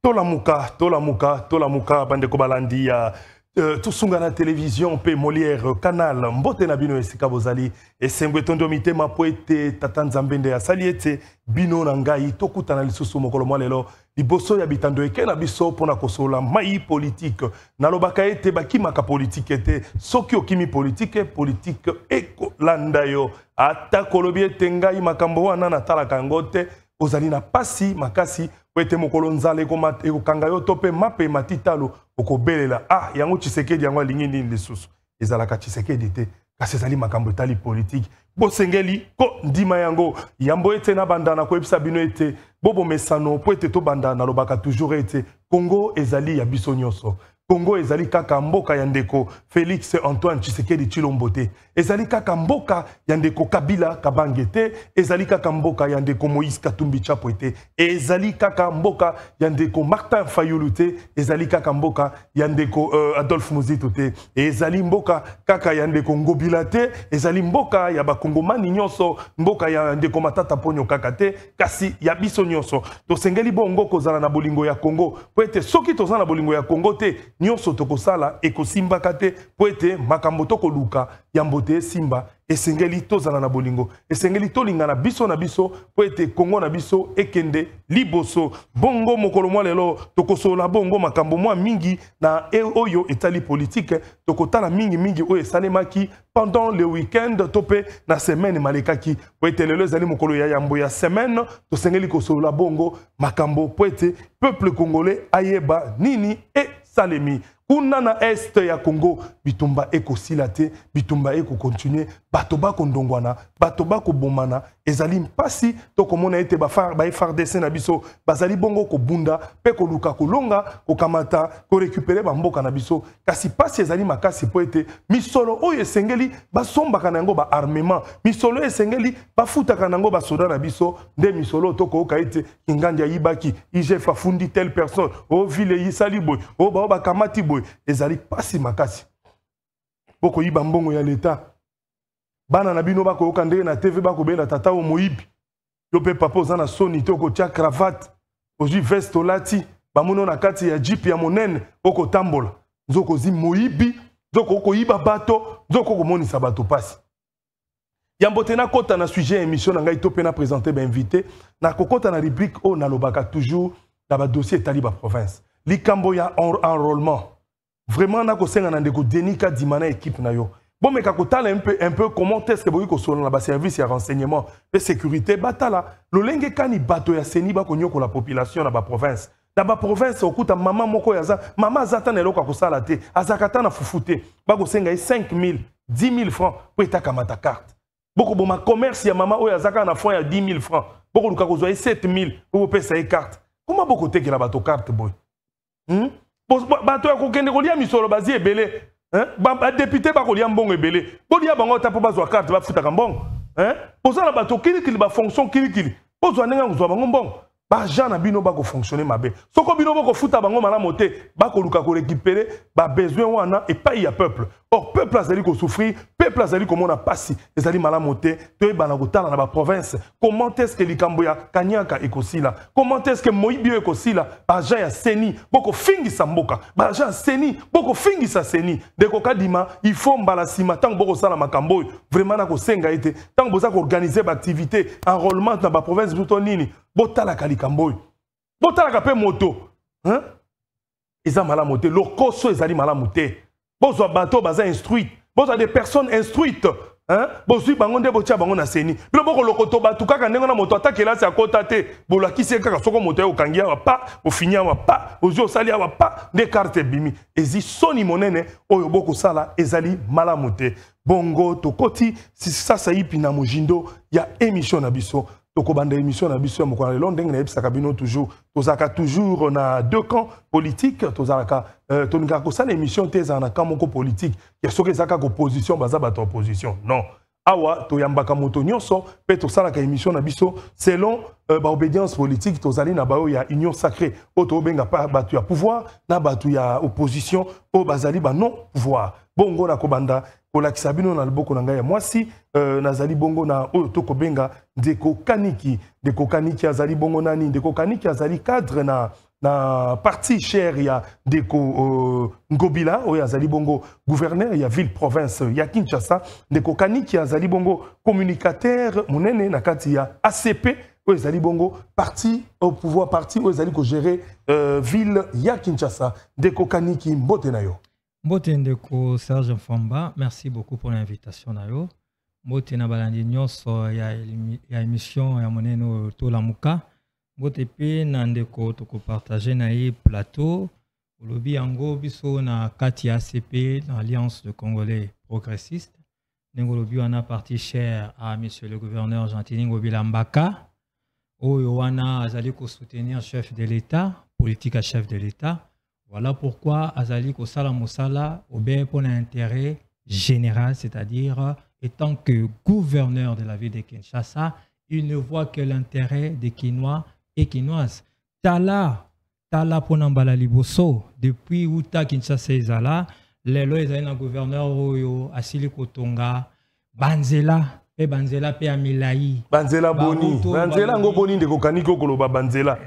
Tolamuka, bandeko balandi ya tusunga na télévision pe Molière canal mbote na bino esika bozali esengwe tondo mitema poete tata nzambende ya saliete bino na ngai tokutana lisusu mokolo mwa lelo liboso ya bitando eke na biso pona kosola mai politique nalobaka ete bakimaka politique ete soki okimi politique ekolanda yo ata kolobi ete ngai makambo wana natalaka yango te ozali na pasi makasi poete mokolo nzala ekokanga yo to mpe mape matitalo okobelela yango Tshisekedi yango alingi nini lisusu ezalaka Tshisekedi te kasi ezali makambo etali politique bosengeli ko ndima yango yambo ete na bandana koyebisa bino ete bobomesano po ete tobanda nalobaka toujours ete Congo ezali ya biso nyonso Congo ezali kaka mboka ya ndeko Félix Antoine Tshisekedi Tshilombo te ezali kaka mboka ya ndeko Kabila Kabange te ezali kaka mboka ya ndeko Moïse Katumbi Tshapwe te ezali kaka mboka ya ndeko Martin Fayulu te ezali kaka mboka ya ndeko Adolphe Muzito te ezali mboka kaka ya ndeko Ngobila te ezali mboka ya bakongomani nyonso mboka ya ndeko Matata Ponyo kaka te kasi ya biso nyonso tosengeli bongo kozala na bolingo ya Congo po ete soki tozala na bolingo ya Congo te nyonso tokosala ekosimbaka te po ete makambo tokoluka ya mbote simba esengeli tozala na bolingo esengeli tolinga na biso po ete Congo na biso ekende liboso bongo mokolo mwa lelo tokosola bongo makambo mwa mingi na oyo etali politique tokotala mingi oyo esalemaki pendant le week-end tope na semaine malekaki po ete lelo ezali mokolo ya yambo ya semaine tosengeli kosola bongo makambo po ete peuple congolais ayeba nini salemi kuna na este ya Congo bitumba eko silate bitumba eko continue bato bako ndongwana bato bako bomana ezali mpasi to komona ete ba FARDC na biso bazali bongo ko bunda pe ko luka kolonga ko kamata ko récupérer ba mboka na biso kasi pasi ezali makasi po ete misolo oyo esengeli basombaka nango ba armement misolo esengeli bafutaka nango ba soda na biso nde misolo to ko ka ete kingandi yibaki IGF afundi telle personne o ville yisali boy o ba kamati boy ezali pasi makasi boko yiba mbongo ya leta bana na bino bako yoka ndenge na TV bako bela tata o moyibi yo pe papa ozana soni to ko tia cravate oji veste olati bamuno na kati ya jeep ya monene oko tambola nzoko zi moyibi nzoko ko yiba bato nzoko ko monisa bato pasi yambote na kota na sujet émission na ngai to pe na présenter ba invité na kokota na rubrique o na lobaka toujours na ba dossier taliba province likambo ya enrôlement vraiment na ko senga na ndeko Denika Dimana équipe na yo bon mais kakotala un peu comment est-ce que boyi ko solo na ba service ya renseignement de sécurité batala lolenge kani bato ya seni ba konyo ko la population na ba province okuta mama moko yaza mama azata na eloko ko sala te azakata na fufute ba ko senga 5000 10000 francs po etaka mata carte boko boma commerce ya mama oyo azaka na fond ya 10000 francs boko luka ko zo 7000 po pesa e carte comment boko tekela bato carte boy bato ya kokende kolia misolo bazi ebele député bakolia mbongo ebele bolia bango ta po bazwa carte bafutaka mbongo bozala bato kilikili ba fonction kilikili bozwa ndenge ngozwa bango mbongo ba jana bino bako fonctionner mabe soko bino bako futa bango malamu te bako luka ko récupérer ba besoin wana et pas ya peuple or peuple azali ko souffrir peuple azali ko mona pasi ezali malamu te to ebana kotala na ba province comment est-ce que likambo ya Kanyaka ekosila comment est-ce que Moibio ekosila ba ja ya seni boko fingisa mboka ba ja seni boko fingisa seni deko kadima il faut mbala sima tant boko sala makambo vraiment na ko senga ete tant boza ko organiser ba activité enrôlement na ba province buto nini botala kalikambo botala ka pe moto eza malamu te lokoso ezali malamu te bozwa bato baza instruite bozwa des personnes instruites bozwi bango nde botia bango na seni bilo boko lokoto batu kaka ndenge na moto atakela si akota te bolakisi kaka soko moto yo kangia wa pa ofini wa pa ozwi osali wa pa nde carte bimi ezi soni monene oyo boko sala ezali malamu te bongo tokoti sasa yipi na mojindo ya émission na biso tokobanda émission na biso ya mokolo lelo ndenge na yebisaka bino tozalaka toujours na deux camps politiques tozalaka tolingaka kosala émission te ezala na camp moko politique ya soki ezalaka opposition baza bato opposition non awa toyambaka moto nyonso mpe tosalaka émission na biso selon baobédience politique tozali na baoyo ya union sacrée oyo tobenga bato ya pouvoir na bato ya opposition oyo bazali ba non pouvoir bongo na kobanda kolakisa bino na liboko na ngai ya mwasi nazali bongo na oyo tokobenga ndeko kaniki azali bongo nani ndeko kaniki azali cadre na parti cher ya ndeko Ngobila oyo azali bongo gouverneur ya ville province ya Kinshasa ndeko kaniki azali bongo communicateur munene na kati ya ACP oyo ezali bongo parti au pouvoir parti oyo ezali ko gérer ville ya Kinshasa ndeko kaniki mbote na yo. Mbote ndeko Serge Mfamba, merci beaucoup pour l'invitation na yo. Mbote na balandi nyonso ya émission ya moneno to lamuka. Mbote pe na ndeko toko partager na ye plateau. Olobi yango biso na kati ya ACP, dans l'Alliance de Congolais progressistes. Ngolobi wana parti cher à monsieur le gouverneur Gentili Ngobila Mbaka. Oyo wana azali ko soutenir chef de l'État, politique à chef de l'État. Voilà pourquoi Azali Kosala Moussala obéit pour l'intérêt général, c'est-à-dire étant que gouverneur de la ville de Kinshasa, il ne voit que l'intérêt des Kinois et Kinoises. Tala Ponambala Liboso, depuis Uta Kinshasa Ezala, les lois Ezali gouverneur Oyo, Asili Kotonga, Banzela, et Banzela pe Amilaï. Banzela Boni, Banzela ngo Boni ndeko kaniko koloba Banzela.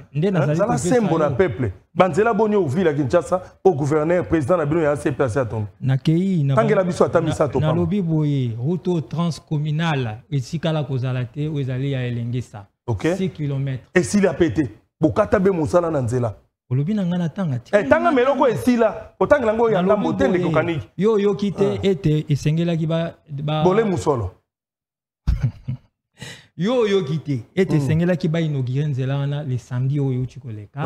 Zala sembo na peuple. Banzela Boni au ville à Kinshasa, au gouverneur, président na bino ya ACP aton. Nakei na Tangela biso atamisa to pa. Na lobi boye, route transcommunale, esikala kozalate o ezali ya Elengesa. OK. 6 km. Et s'il a pété, bokata be mosala na nzela. Olobi na ngana tanga ti. Tanga meloko esila, otanga ngo ya ndambo te ndeko kaniki. Yo kite ete esengela ki ba Bolé musolo. Yo kité et sengela ki ba inaugurer nzela wana le samedi oyo chikoleka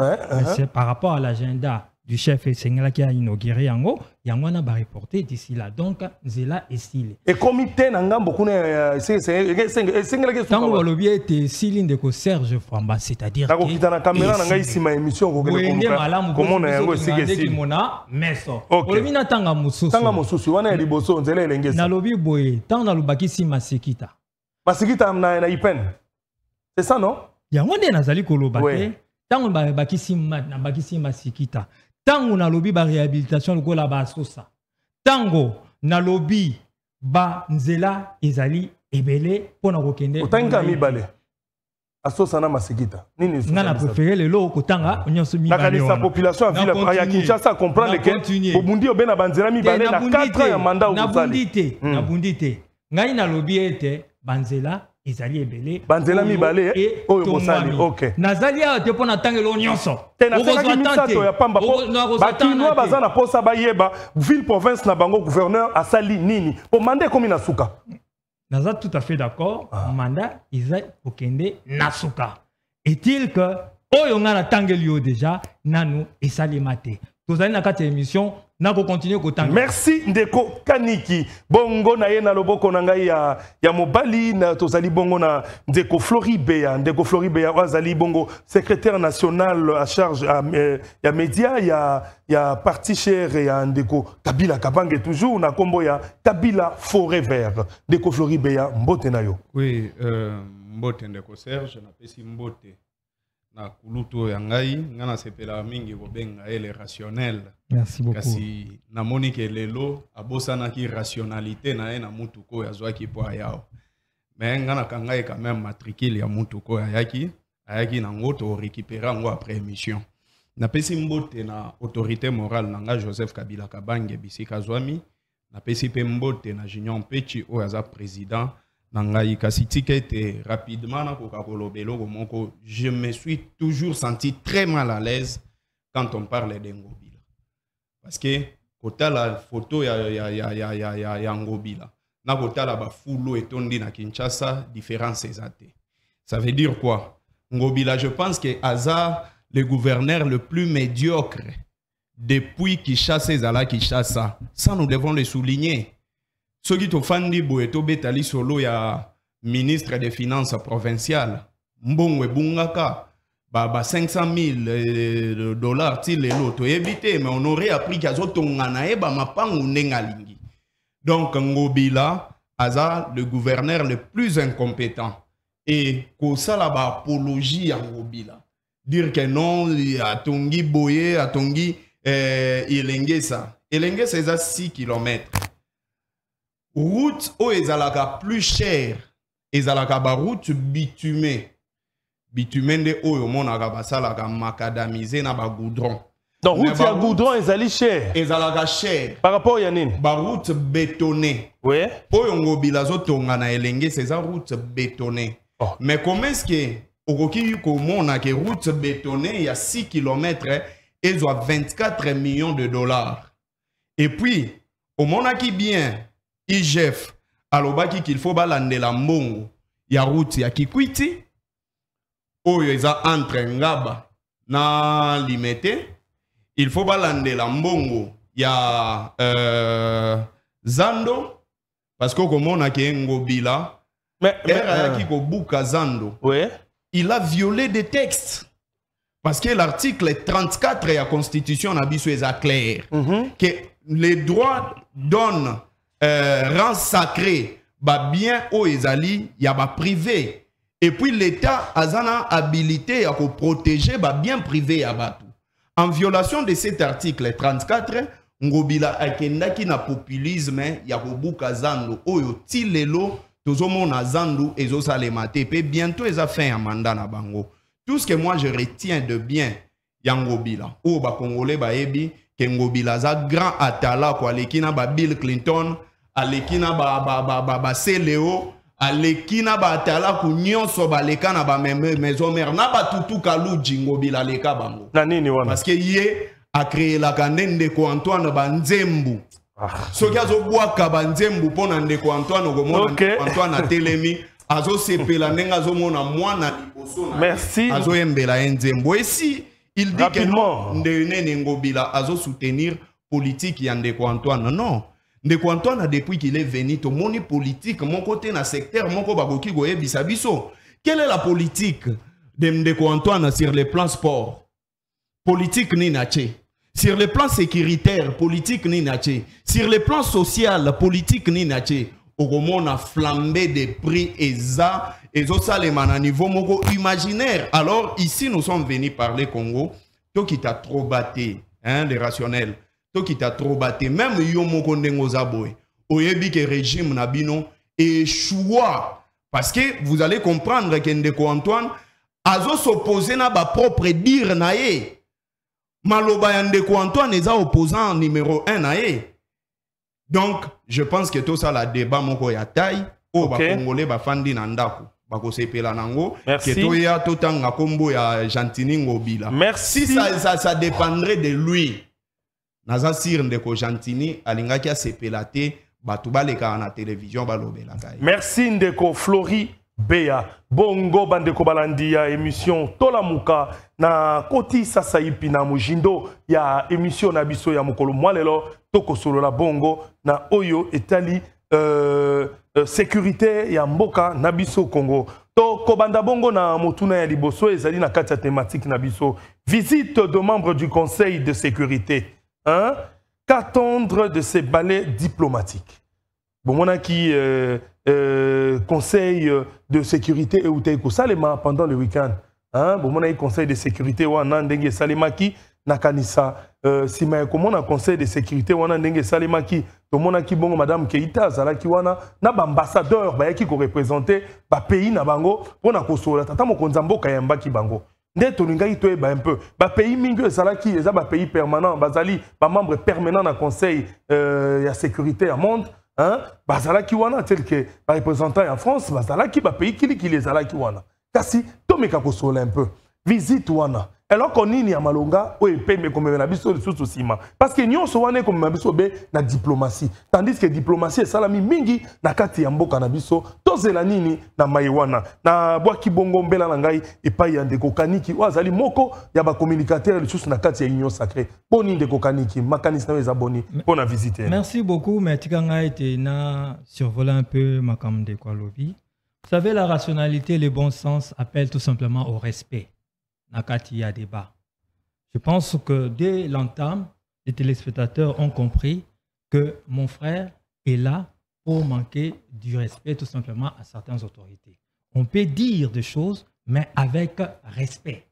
c'est par rapport à l'agenda du chef sengela ki a inauguré yango wana ba reporter d'ici là donc nzela esile et comité na ngambo kuna sengela ki tango lobi ete sili ndeko Serge Famba c'est-à-dire que kita na caméra na ngai sima émission ko comment na yango esile mona meso lobi na tanga mususu wana liboso nzela elengesa na lobi boye tango na lubaki sima sekita Masikita na ipen. C'est ça non? Yango nde nazali koloba te. Tango ba bakisi masikita. Tango na lobi ba réhabilitation lokola ba sosa. Tango na lobi ba nzela ezali ebele pona kokende. Otanga mibale. Asosa na masikita. Nini nga na préféré lelo kotanga nyonso mibale. La population a ville ya Kinshasa comprendre que Bobundi obena banzela mibale na 4 ans ya mandat obuzali. Na bundite. Ngai na lobi ete Banzela ezali ebele Banzela mibale oyo bosali OK nazali a te pona tangelo nyonso te na saka misato ya pamba po bakinoa baza na posa bayeba ville province na bango gouverneur asali nini po mandat komi na suka naza tout à fait d'accord mandat isa okende na suka est-il que oyo nga na tangeli déjà nanu esali mate tozali na kati émission nako continuer kotanga. Merci ndeko kaniki bongo na ye na loboko na ngai ya mobali na tozali bongo na ndeko Floribea wazali bongo secrétaire national à charge ya média ya parti cher ya ndeko Kabila Kabange toujours na kombo ya Kabila Forever ndeko Floribea mbote na yo. Oui mbote ndeko Serge na pesi mbote na kuluto ya ngai ngana sepela mingi kobenga ele rationnel. Merci beaucoup. Kasi na monique lelo abosana ki rationalité na ye na mutuko ya zwaki po yao. Mais ngana kangai quand même matricule ya mutuko ayaki na ngoto récupérer ngo après émission. Na pesi mbote na autorité morale na Joseph Kabila Kabange bisika zwami na pesi pe mbote na Junior Pechi o yaza président Nangai kasi tikete rapidement na kokakolobelo moko je me suis toujours senti très mal à l'aise quand on parle d'Ngobila parce que kota la photo ya Ngobila na kota la ba fulo etondi na Kinshasa différence ezate ça veut dire quoi Ngobila je pense que Aza le gouverneur le plus médiocre depuis Kinshasa ezala Kinshasa ça nous devons le souligner. Ce qui te fandi boeto betali solo ya ministre des finances provincial mbongwe bungaka ba 500 000 dollars ti lelo to éviter mais on aurait appris qu'azo tongana eba mapangu nengalingi donc Ngobila aza le gouverneur le plus incompétent et ko sala ba apologie à Ngobila dire que non atongi boye atongi Elengesa c'est à 6 km route o ezalaka plus cher ezalaka ba route bitumée nde oyo monaka basalaka macadamisé na ba goudron. Donc route ya goudron ezali cher. Ezalaka cher. Par rapport ya nini? Ba route bétonnée. Oui. Oyo ngobila zo tonga na elenge c'est ça route bétonnée. Oh. Mais comment est-ce que okoki komona ke route bétonnée il y a 6 km et doit 24 millions de dollars. Et puis au monaki bien IGF alobaki qu'il faut balandela mbongo ya route ya Kikwiti oyo eza entre Ngaba na Limete. Il faut balandela mbongo ya Zando parce que comme on a qui ngobila mais qui kobuka Zando. Oui. Il a violé des textes parce que l'article 34 de la Constitution a dit clair que les droits donnent rang sacré ba bien au ezali ya ba privé et puis l'État a zana habilité à protéger ba bien privé ya batu. En violation de cet article 34, ngobila akendaki na populisme ya kobuka Zando oyo ti lelo tozomona Zando ezosalema te pe bientôt eza fin ya mandat na bango. Tout ce que moi je retiens de bien ya ngobila o ba congolais ba yebi ke ngobila za grand atala kwa lekina ba Bill Clinton alekina ba Seleo alekina ba atala ku nyonso ba lekana ba maison mère na ba tutu kaluji ngobila leka bango na nini wana parce que yé a créé la kandende ko Antoine Banzembu soki azobwaka Banzembu pona ndeko Antoine komona Antoine atelemi azo sepela ndenga azomona mwana liboso na merci azo yembela Nzembu et si il dit que non ndene ngobila azo soutenir politique ya ndeko Antoine non ndeko Antoine depuis qu'il est venu to moni politique mon côté na secteur moko bakoki goyebisa biso quelle est la politique de ndeko Antoine sur le plan sport politique ni nache sur le plan sécuritaire politique ni nache sur le plan social politique ni nache on a flambé des prix et ça salema na niveau moko imaginaire. Alors ici nous sommes venus parler Congo toi qui t'a trop batté hein les rationnels toi qui t'a trop batté même yo moko ndengo zaboy oyebi que régime nabino échoua parce que vous allez comprendre que ndeko Antoine azo s'opposer na ba propre dire na ye maloba ya ndeko Antoine eza opposant numéro 1 na ye. Donc je pense que tout ça la débat moko ya taille o ba congolais ba fandi na ndako ba ko sepela nango que to ya totanga kombo ya Gentini Ngobila. Merci. Si ça dépendrait de lui naza sir ndeko Gentini alingaki a sepela te batu baleka na télévision balobela kai. Merci ndeko Flori Bea bongo bandeko balandi ya émission Tolamuka na koti sasa ipi na mujindo ya émission na biso ya mokolo mwalelo toko solo la bongo na oyo etali sécurité ya mboka na biso Congo to kobanda bongo na motuna ya liboso ezali na kati ya thématique na biso visite de membres du Conseil de sécurité hein qu'attendre de ces balais diplomatiques bon mona qui conseil de sécurité et Uteiko Salema pendant le week-end. Hein? Bon, mon conseil de sécurité ou Nandenge Salemaki Nakanisa. Si ma comment conseil de sécurité ou Nandenge Salemaki, tout le monde qui bon madame Keita Zalaki wana na ambassadeur ba qui représenté ba pays na bango pour na kosola tata mo konzambo kayamba ki bango. Nde toninga itoe ba un peu ba pays mingi Zalaki eza ba pays permanent bazali ba membre permanent na conseil ya sécurité à monde. Hein? Bazala kiwana tel que par représentant en France, bazala ki ba pays qui les ala kiwana. Kasi tomeka ko sola un peu. Visite wana. Alors qu'on y a malonga o epe me comme na biso sous sima. Parce que nyon so wana comme na biso be na diplomatie. Tandis que diplomatie salami mingi na kati ya mboka na biso tozela nini na maiwana. Na bwa kibongo mbela na ngai epai ya ndeko kaniki wazali moko ya ba communicateur sous na kati ya union sacrée. Boni ndeko kaniki makanisme na zaboni pour visiter. Merci beaucoup mais tikanga été na survoler un peu makamde kwa lobi. Vous savez la rationalité le bon sens appelle tout simplement au respect. Nakati y a débat. Je pense que dès l'entame, les téléspectateurs ont compris que mon frère est là pour manquer du respect tout simplement à certaines autorités. On peut dire des choses, mais avec respect.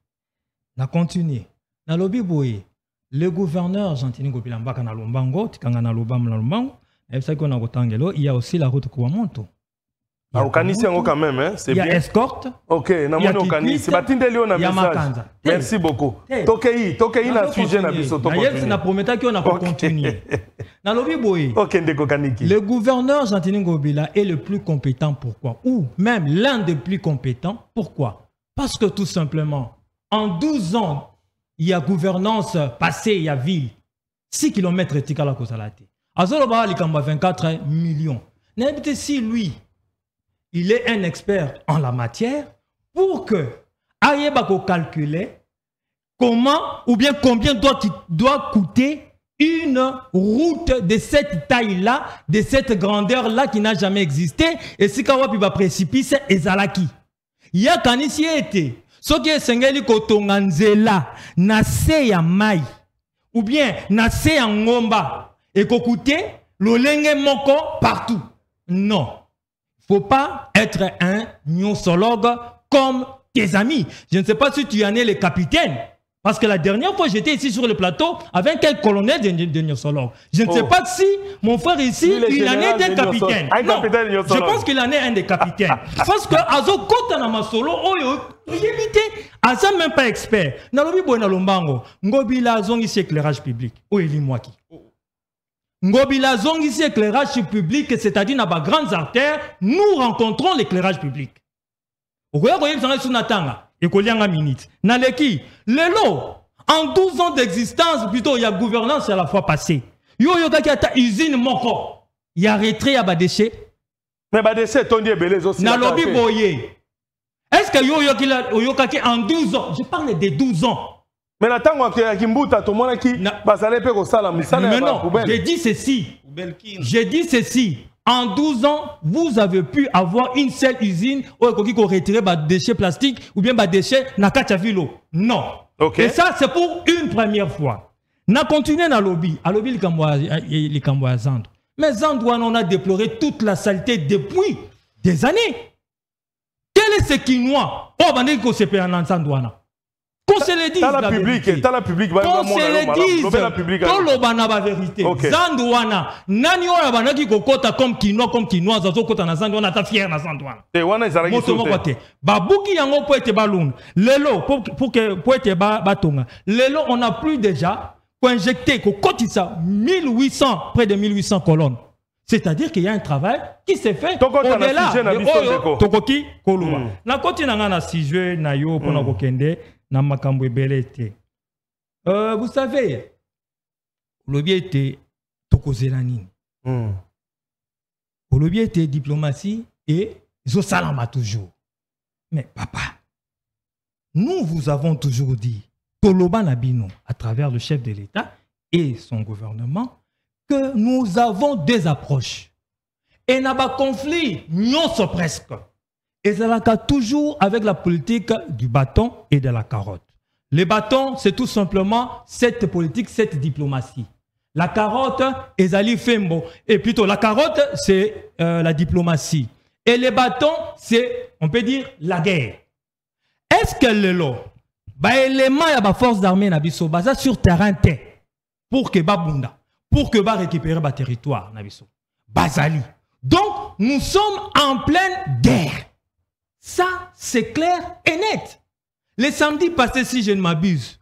On a continué. Dans le Biboye, le gouverneur Gentini Ngobila Mbaka na Lombango, Tikanga na Lombango, Et ça qu'on a Gotangelo, il y a aussi la route Kouamonto. Ah, au Kanissi quand même, hein? C'est bien. Il y a escorte. Ok, na mono Kanissi. C'est Batinde Léon a message. Merci beaucoup. Tokei na sujet na biso to continuer. Na prometa qu'on a continuer. Na lobi boy. Ok, ndeko Kaniki. Le gouverneur Jean-Tini Ngobila est le plus compétent. Pourquoi? Ou même l'un des plus compétents. Pourquoi? Parce que tout simplement, en 12 ans, il y a gouvernance passée, il y a ville. 6 km tikala kozalate. Azoloba likamba 24 millions. N'habite si lui, il est un expert en la matière pour que Ayebako calculer comment ou bien combien doit coûter une route de cette taille-là, de cette grandeur-là qui n'a jamais existé. Et si Kawapi va précipice, ezalaki. Il y a Kanisi été. Ce qui est Sengeli Kotonganzela, Nase ya Mai, ou bien Nase ya Ngomba, et Kokute, Lolenge Moko partout. Non. Il ne faut pas être un nyonsologue comme tes amis. Je ne sais pas si tu en es le capitaine. Parce que la dernière fois, j'étais ici sur le plateau avec un colonel de nyonsologue. Je ne sais pas si mon frère ici, il en est un capitaine. Non, je pense qu'il en est un des capitaines. Parce que Azo Kota na masolo, évité, Aza même pas expert. Nalobi Boena Lombango, Ngobila Zongi éclairage public. Où est Limwaki? Ngobila Zongi éclairage public, c'est-à-dire dans les grandes artères, nous rencontrons l'éclairage public. Vous voyez, Lelo, en 12 ans d'existence, plutôt il y a gouvernance à la fois passée. Yo usine moko. Il y a retrait à Badéché. Mais Badéché, ton dieu belé aussi. Nalobi boye. Est-ce que yo kaki en 12 ans? Je parle de 12 ans. Mais la tango qui mbuta to mona ki bazale pe ko sala misala. Mais non, j'ai dit ceci. J'ai dit ceci. En 12 ans, vous avez pu avoir une seule usine où vous retirez des déchets plastiques ou bien des déchets nakachavilo. Non. Okay. Et ça, c'est pour une première fois. On a continué dans le lobby. À lobby, les Cambois Zandou. Mais Zandouane, on a déploré toute la saleté depuis des années. Quel est ce Quinois? Oh, on dit qu'on s'est payé en Zandouane. Qu'on se le dise la vérité. Qu'on se le dise. Qu'on le vérité. Zandouana. Nani wana banaki kokota comme Quinois, zazo kota na Zandouana, ta fier na Zandouana. Babuki yango po ete balun. Lelo, pour ete batonga. Lelo, on a plus déjà pour injecter, kokotisa 1800, près de 1800 colonnes. C'est-à-dire qu'il y a un travail qui s'est fait au-delà de Tokoki Koluma. Na koti nanga na sijwe na yo pona kokende. Vous savez, le biais était Tokozelani. Le biais était diplomatie et Zosalama toujours. Mais papa, nous vous avons toujours dit, Toloba Nabino, à travers le chef de l'État et son gouvernement, que nous avons deux approches. Et n'a pas conflit, non presque. Et ça va toujours avec la politique du bâton et de la carotte. Le bâton, c'est tout simplement cette politique, cette diplomatie. La carotte, Ezali Fembo. Et plutôt, la carotte, c'est la diplomatie. Et le bâton, c'est, on peut dire, la guerre. Est-ce que le lot, l'élément de la force d'armée Nabiso, basa sur terrain pour que Babunda, pour que récupérer le territoire Nabiso. Bazali. Donc, nous sommes en pleine guerre. Ça, c'est clair et net. Le samedi passé, si je ne m'abuse,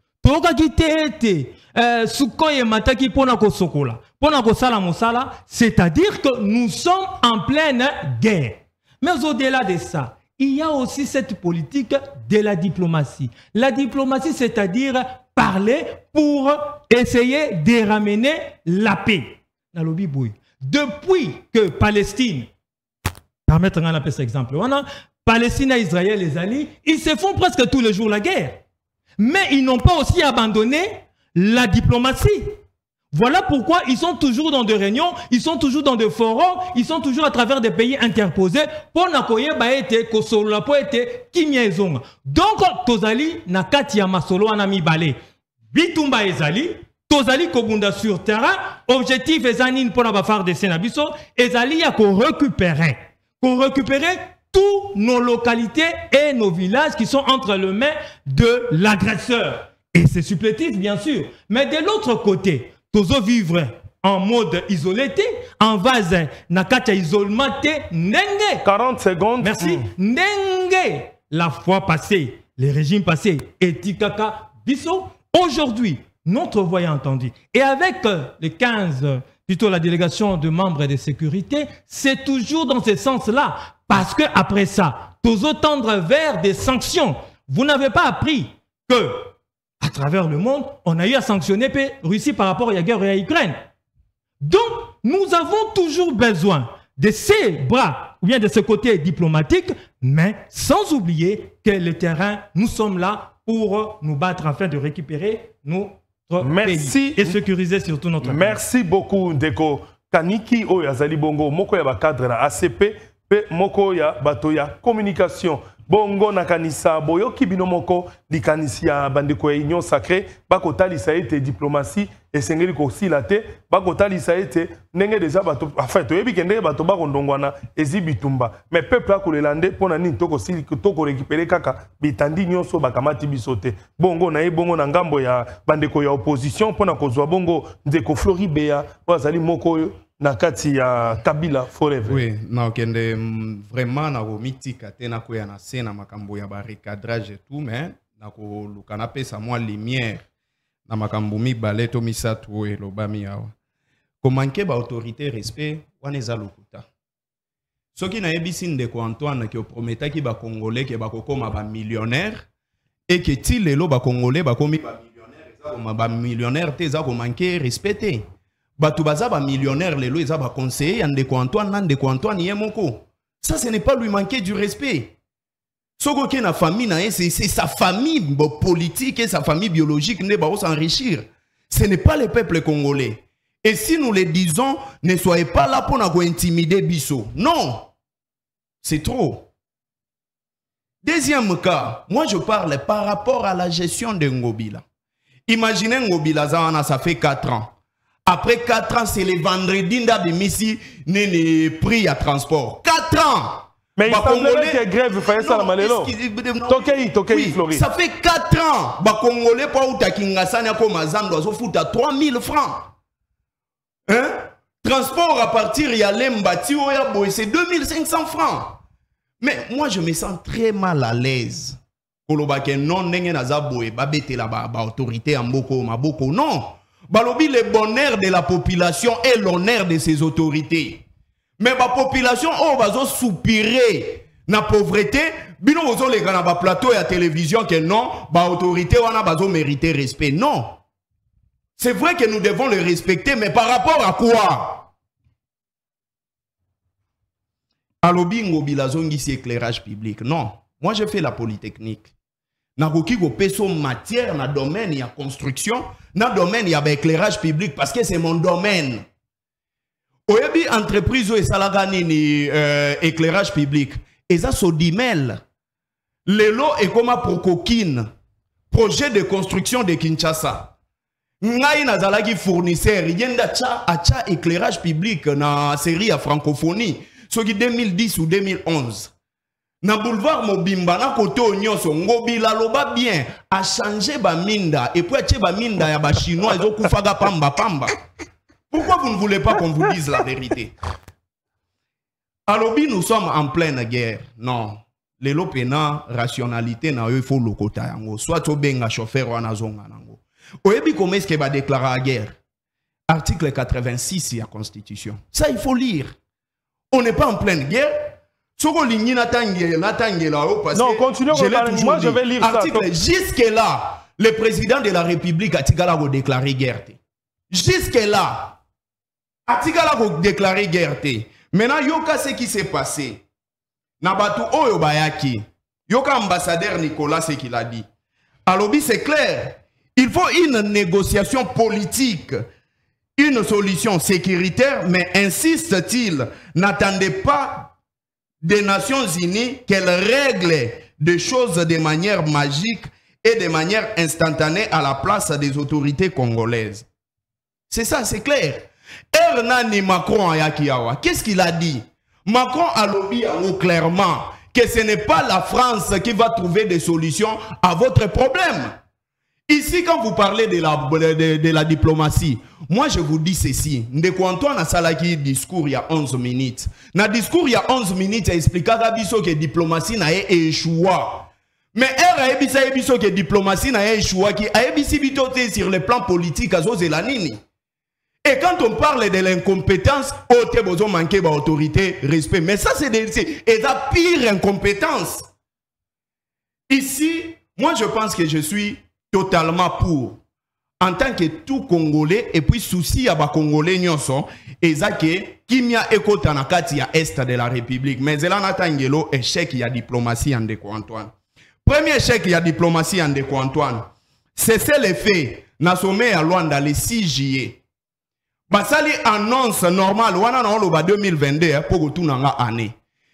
c'est-à-dire que nous sommes en pleine guerre. Mais au-delà de ça, il y a aussi cette politique de la diplomatie. La diplomatie, c'est-à-dire parler pour essayer de ramener la paix. Depuis que Palestine, permettez-moi d'appeler cet exemple, Palestine et Israël, les alliés, ils se font presque tous les jours la guerre. Mais ils n'ont pas aussi abandonné la diplomatie. Voilà pourquoi ils sont toujours dans des réunions, ils sont toujours dans des forums, ils sont toujours à travers des pays interposés pour n'akoye baete kosolo pour être kimyezonga. Donc tozali nakati ya masolo anami balé. Bitumba ezali, tozali kobunda sur terrain, objectif ezanine pour na faire des sénabiso, ezali ya ko récupérer tous nos localités et nos villages qui sont entre les mains de l'agresseur. Et c'est supplétif, bien sûr. Mais de l'autre côté, tozo vivre en mode isolé, en vase, nakacha isolement, nenge. 40 secondes. Merci. Nenge. La fois passée, les régimes passés, etikaka, biso. Aujourd'hui, notre voix est entendue. Et avec les 15, plutôt la délégation de membres de sécurité, c'est toujours dans ce sens-là. Parce que après ça, tous tendre vers des sanctions. Vous n'avez pas appris que, à travers le monde, on a eu à sanctionner la Russie par rapport à la guerre et à l'Ukraine. Donc, nous avons toujours besoin de ces bras, ou bien de ce côté diplomatique, mais sans oublier que le terrain, nous sommes là pour nous battre afin de récupérer notre pays et sécuriser surtout notre pays. Merci beaucoup, Ndeko Kaniki, Oya Zali Bongo, Moko ya cadre na ACP, pe Moko ya Batoya Communication. Bongo nakanisa boyo kibino moko likanisi ya bandeko ya Union Sacrée bakotali sa ete diplomatie esengeli ko silate bakotali sa ete ndenge deja bato en fait oyebi kende bato bakondongwana ezibitumba mais peuple akolelande pona nini toko sili toko récupérer kaka bitandi nyonso bakamati bisote bongo na ye bongo na ngambo ya bandeko ya opposition pona kozwa bongo Ndeko Floribert bazali moko nakati ya Kabila forever. Oui, na okende vraiment na romitika te na koya na scène makambo ya ba recadrage et tout mais na ko lukana pesa moi lumière na makambo mi baleto misatu e lobami awa. Ko manke ba autorité respect wana eza lokuta. Soki na yebisi Ndeko Antoine ki prometaki ba congolais ke ba kokoma ba millionnaire et que ti lelo ba congolais ba komi ba millionnaire eza ba millionnaire te eza ko manke respecté. Batou baza ba millionnaire lelo eza ba conseiller ya Ndeko Antoine na Ndeko Antoine yemoko. Ça ce n'est pas lui manquer du respect. Soko ke na famille na c'est sa famille politique et sa famille biologique ne ba s'enrichir. Ce n'est pas le peuple congolais. Et si nous le disons, ne soyez pas là pour nous intimider biso. Non. C'est trop. Deuxième cas, moi je parle par rapport à la gestion de Ngobila. Imaginez Ngobila ça fait 4 ans. Après 4 ans, c'est le vendredi d'Abimisi, n'est pris à transport. 4 ans! Mais il semblerait que grève fasse ça la malélo. Tokei, Flori. Ça fait 4 ans. Les Congolais, pour ou takingasana comme Azam, doivent foutre à 3000 francs. Hein? Transport à partir de Yalembati, c'est 2500 francs. Mais moi, je me sens très mal à l'aise. Kolobake non, n'enge nazaboe, babete la autorité en boko, maboko, non. Balobi le bonheur de la population et l'honneur de ses autorités. Mais la population, oh, va soupirer na pauvreté, bino ozo les gana ba plateau et à télévision que non, ba autorité wana bazo mériter respect. Non. C'est vrai que nous devons le respecter, mais par rapport à quoi? Alobi ngobila zongi si éclairage public. Non. Moi je fais la polytechnique. Nakoki go peso matière na domaine ya construction, na domaine ya éclairage public parce que c'est mon domaine. Oyebi entreprise ou salagani ni éclairage public. Et ça Sodimel. Lelo et comme Prokokine. Projet de construction de Kinshasa. Ngai nazalaki fournisseur yenda cha éclairage public na série à francophonie. Soki 2010 ou 2011. Na boulevard Mobimba na côté Onyonso Ngobila loba bien a changé ba minda et puis a ba minda ya ba chinois ils ont kufaga pamba. Pourquoi vous ne voulez pas qu'on vous dise la vérité? Alobi nous sommes en pleine guerre. Non. Les lopena rationalité na il faut lokota yango. Soit au benga chauffeur wana zonga nango. Oyebi comment est-ce qu'il va déclarer la guerre? Article 86 de la Constitution. Ça il faut lire. On n'est pas en pleine guerre. Non, continuez, moi je vais lire article, ça. Jusque-là, le président de la République a déclaré guerre. Jusque-là, a déclaré guerre. Maintenant, yoka ce qui s'est passé. Nabatu Oyo Bayaki, yoka ambassadeur Nicolas, ce qu'il a dit. Alors, c'est clair. Il faut une négociation politique, une solution sécuritaire, mais insiste-t-il, n'attendez pas des Nations Unies qu'elles règlent des choses de manière magique et de manière instantanée à la place des autorités congolaises. C'est ça, c'est clair. Hernani Macron Ayakiawa, qu'est-ce qu'il a dit? Macron a lobby clairement que ce n'est pas la France qui va trouver des solutions à votre problème. Ici, quand vous parlez de la diplomatie, moi je vous dis ceci. Ndeko Antoine a salaki discours il y a 11 minutes. Dans le discours il y a 11 minutes, il a expliqué que la diplomatie n'a échoué. Mais elle a dit que la diplomatie n'a échoué, qui a dit sur le plan politique à Zozelanini. Et quand on parle de l'incompétence, on a besoin de manquer d'autorité, respect. Mais ça, c'est la pire incompétence. Ici, moi, je pense que je suis totalement pour. En tant que tout Congolais, et puis souci à Congolais, et ça que Kimia Ekota Nakati à Est de la République. Mais elle a un échec, il y a diplomatie en Ndeko Antoine. Premier échec, il y a diplomatie en Ndeko Antoine. C'est le fait, na sommet à Luanda le 6 juillet. Basali annonce normale, wana na oloba 2022 pour tout nanga année.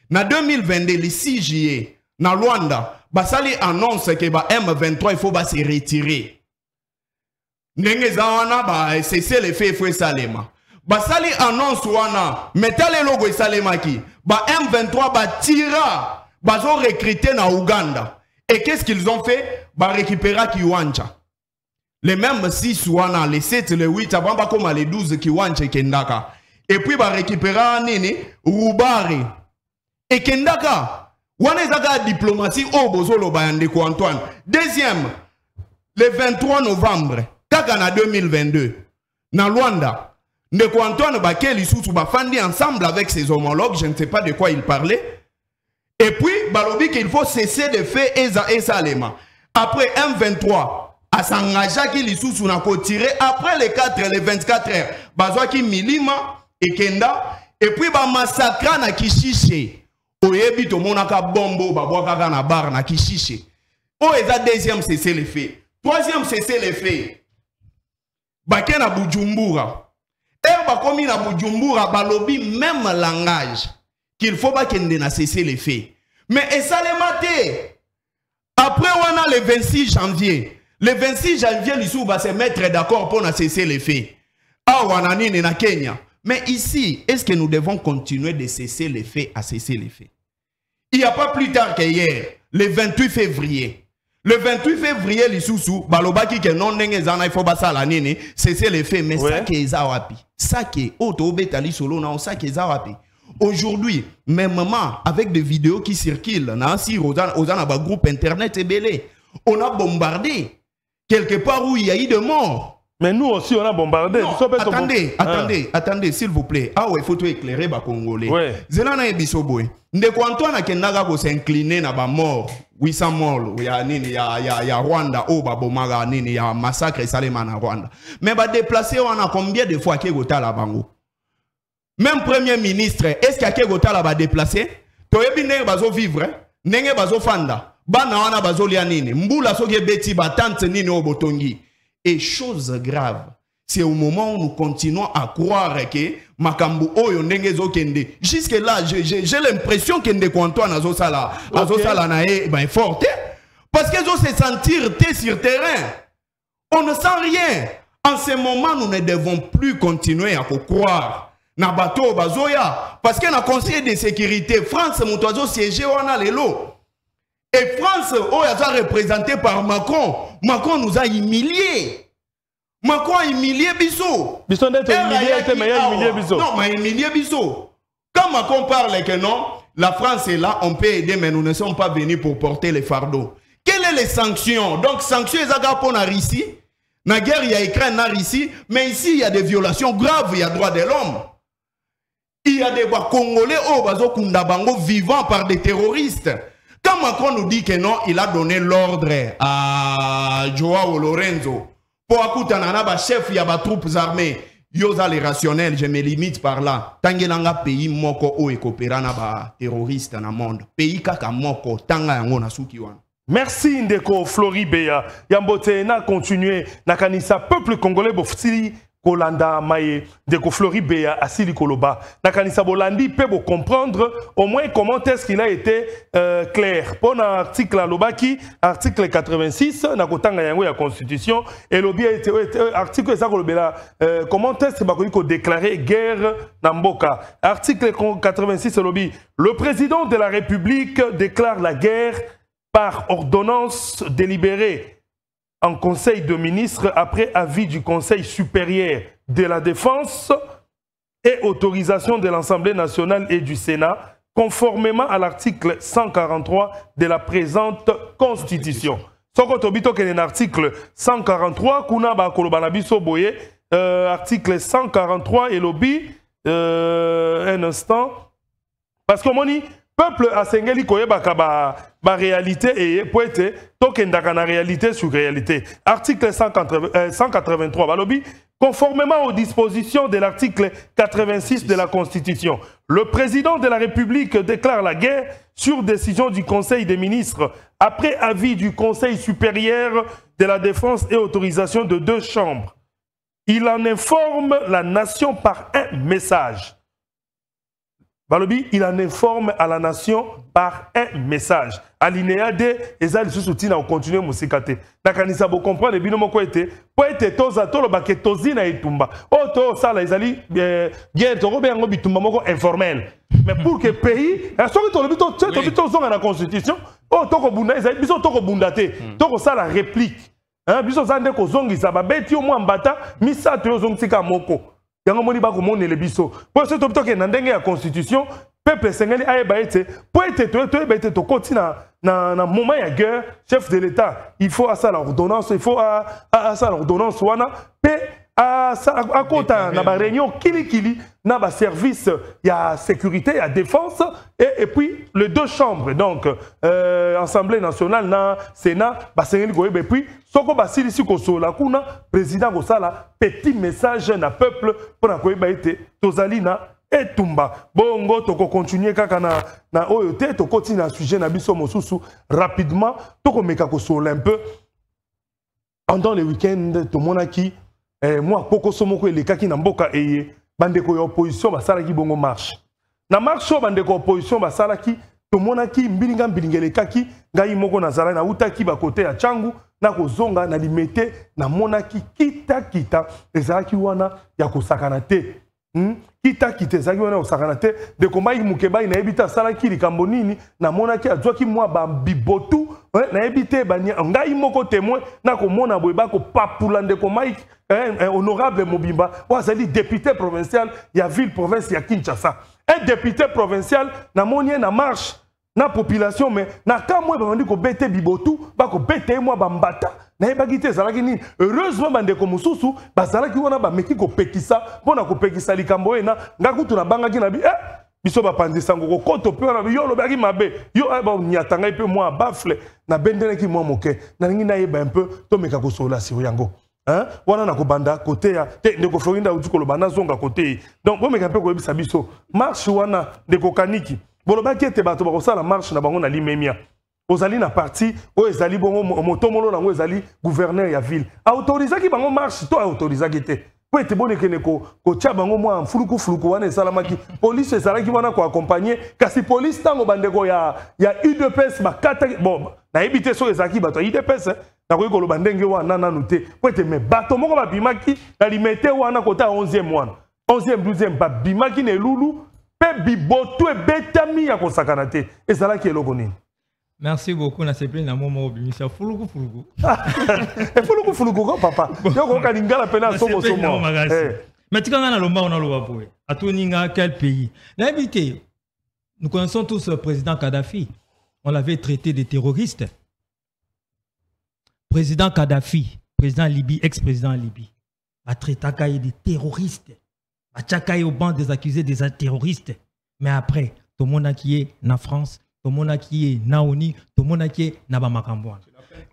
Na 2022 le 6 juillet, na Luanda, basali annonce que ba M23 il faut se retirer. Nenge zawana ba cesser le fait il faut salema. Basali annonce wana, metale logo salema ki. Ba M23 ba tira, bazo recruter na Uganda. Et qu'est-ce qu'ils ont fait? Ba récupérer Kiwanja. Les mêmes 6 wana, les 7, les 8, avant comme les 12 Kiwanja et Kendaka. Et puis ba récupérer nini Rubari. Et Kendaka, wana ezaka diplomatie au bozolo ba Ndeko Antoine. Deuxième, le 23 novembre, kaka 2022, na Luanda, Ndeko Antoine Bakeli Soussou Bafandi ensemble avec ses homologues, je ne sais pas de quoi il parlait. Et puis, balobi qu'il faut cesser de faire Eza et Salema. Après M23, à s'engager qu'il y sous na tirer après les 4 et les 24 heures, bazwaki Milima et Kenda, et puis ba massacre na Kishiche. Oyebi to monaka bombo babwaka na bar na Kishiche. O eza deuxième cesser les faits. Troisième cesser les faits. Bakena Bujumbura. Erba komi na Bujumbura balobi même langage qu'il faut pas qu'il ne cesser les faits. Mais et ça les maté. Après on a le 26 janvier. Le 26 janvier, l'issue va se mettre d'accord pour cesser les faits. Ah, wanani na Kenya. Mais ici, est-ce que nous devons continuer de cesser les faits à cesser les faits? Il n'y a pas plus tard qu'hier, le 28 février. Le 28 février, l'issue, balobaki que non n'engezana il faut basa la nini, cesser les faits. Mais ça qui est zawapi, ça qui est auto betali solo na ça qui est zawapi. Aujourd'hui, même avec des vidéos qui circulent, na si ozana ba groupe internet et belé, on a bombardé. Quelque part où il y a eu de morts. Mais nous aussi, on a bombardé. Non, attendez, s'il vous plaît. Ah ouais, il faut tout éclairer les Congolais. Ouais. Zelana et Bisoboy. Ndeko Antoine a kenaga ko s'incliner na ba mort. 800 morts. Il y a Rwanda, oh ba bomaga nini, il y a massacre Salema na Rwanda. Mais ba déplacer on a combien de fois Kegota la bango? Même premier ministre, est-ce qu'il y a Kegota la ba déplacer? Toyebi nenge bazo vivre, nenge bazo fanda. Bana wana bazolia nini mbula soge beti batante nini obotongi. Et chose grave, c'est au moment où nous continuons à croire que makambu oyo ndenge zo kende. Jusque là, j'ai l'impression que Ndeko Antoine azosala na ben forte parce qu'ils ont se sentir sur terrain. On ne sent rien. En ce moment, nous ne devons plus continuer à croire na bateau bazoya parce que na conseil de sécurité France motozo siégé wana lelo. Et France, oh, est représentée par Macron. Macron nous a humiliés. Macron a humilié Bissot. Bissot n'est pas humilié, mais il a humilié Bissot. Non, mais humilié Bissot. Quand Macron parle que non, la France est là, on peut aider, mais nous ne sommes pas venus pour porter les fardeaux. Quelles sont les sanctions? Donc, sanctions, ils pour la Russie. La guerre, il y a Ukraine, la Russie. Mais ici, il y a des violations graves, il y a droits de l'homme. Il y a des Congolais, oh, bazo kundabango vivants par des terroristes. Quand Macron nous dit que non, il a donné l'ordre à Joao Lorenzo pour écouter un chef, il y a des troupes armées. Yosa les rationnels, je me limite par là. Tangelanga pays moko o ekopera na ba terroriste na monde. Pays kaka moko tanga yango na sukiwana. Merci Ndeko Floribéa. Yambote na continuer na kanisa peuple congolais bofti Kolanda Maye Ndeko Floribéa Asili Koloba. Na kanisa bolandi peut vous comprendre au moins comment est-ce qu'il a été clair. Pour l'article Lobaki, article 86 na kotanga yango ya constitution et lobi a été article ça kolobela comment est-ce qu'il faut déclarer guerre na mboka. Article 86 lobi le président de la République déclare la guerre par ordonnance délibérée en Conseil de ministres après avis du Conseil supérieur de la Défense et autorisation de l'Assemblée nationale et du Sénat, conformément à l'article 143 de la présente Constitution. Soko tobito que l'article 143, kuna ba kolobana biso boye, article 143 et lobby, un instant, parce que moni peuple a sengeli koye ba réalité et pour être tokendaka na réalité sur réalité. Article 183 ba lobby, conformément aux dispositions de l'article 86 de la Constitution, le président de la République déclare la guerre sur décision du Conseil des ministres, après avis du Conseil supérieur de la Défense et autorisation de 2 chambres. Il en informe la nation par un message. Balobi, il en informe à la nation par un message. Alinéa 2, Ezali Sousoutina, on continue à mousikate. Nakanisa bo comprendre, bino moko ete, po ete toza tolo bake tozina etumba. O to sala Ezali, bien to robe yango bitumba moko informel. Mais pour que pays, à ce que to bito, to bito zonga na constitution, o toko bunda Ezali, biso toko bundate, toko sala réplique. Hein, biso zande ko zongi sa babeti o mwambata, misa to zongtika moko. Yango moni ba ko monele biso. Po se to bito ke na ndenge ya constitution, peuple sengeli ayeba ete po ete to continue na moment ya guerre, chef de l'État, il faut à ça l'ordonnance, il faut à ça l'ordonnance wana pe à kota na ba réunion kili na ba service ya sécurité, ya défense et puis les 2 chambres donc Assemblée nationale na Sénat ba sengeli ko et puis soko ba silisi ko sola kuna président ko sala petit message na peuple pour na ko ete tozali na etumba bongo toko continuer kaka na oyo te to continue na sujet na biso mosusu rapidement toko meka ko sola un peu pendant le week-end to monaki moi poko somoko elekaki na mboka eye bandeko ya opposition basalaki bongo marche na marche bandeko opposition basalaki to monaki mbilinga elekaki ngai moko nazala na utaki ba côté ya Changu na kozonga na limete na monaki kita ezalaki wana ya kosakana te. Kita zaki wana osakana te de komba mukeba na ebita sala ki likambo nini na monaki azwaki mwa ba bibotu na ebite banya ngai moko témoin na komona boyeba ko papula de komai honorable Mobimba wazali député provincial ya ville province ya Kinshasa un député provincial na monie na marche na population mais na kamwe bandi ko bete bibotu ba ko bete mwa bambata na ebagite zalaki nini heureusement bandeko mususu bazalaki wana ba meki ko pekisa pona ko pekisa likambo ena ngakutu na bangaki na bi biso ba pandisa ngoko koto pe na yo lobaki mabe yo ba nyatanga ipe mwa bafle na bendeleki mwa moke na ngi na yeba un peu to meka ko sola siro yango hein wana na ko banda côté ya te ndeko Florinda utuko lobana zonga côté donc bo meka pe ko yebisa biso marche wana ndeko kaniki bolobaki ete bato ba ko sala marche na bango na limemia ozali na parti o ezali bongo motomolo nango ezali gouverneur ya ville autorisaki bango marche to autorisaki te po ete bonekene ko tia bango mwa fuluku wana esalamaki police ezalaki wana ko accompagner kasi police tango bandeko ya UDPS bakata bon na ebite so ezalaki bato ya UDPS na ko ikolo bandenge wana nanu te po ete me bato moko babimaki na limete wana kota 11e wana 11e 12e babimaki ne lulu pe bibotu ebetami ya kosakana te ezalaki eloko nini. Merci beaucoup, na sepli na momo bimisa fuluku. Fuluku ko papa. Yo ko kaningala pena somo. Mais tu na lomba on a loba boy. Atoninga quel pays? L'invité. Nous connaissons tous le président Kadhafi. On l'avait traité de terroriste. Président Kadhafi, président Libye, ex-président Libye, a traité Kaye de terroriste. A tchakaye au banc des accusés des terroristes. Mais après, tout le monde qui est en France, tout le monde qui est Naoni, tout le monde qui est Nabamakamboan.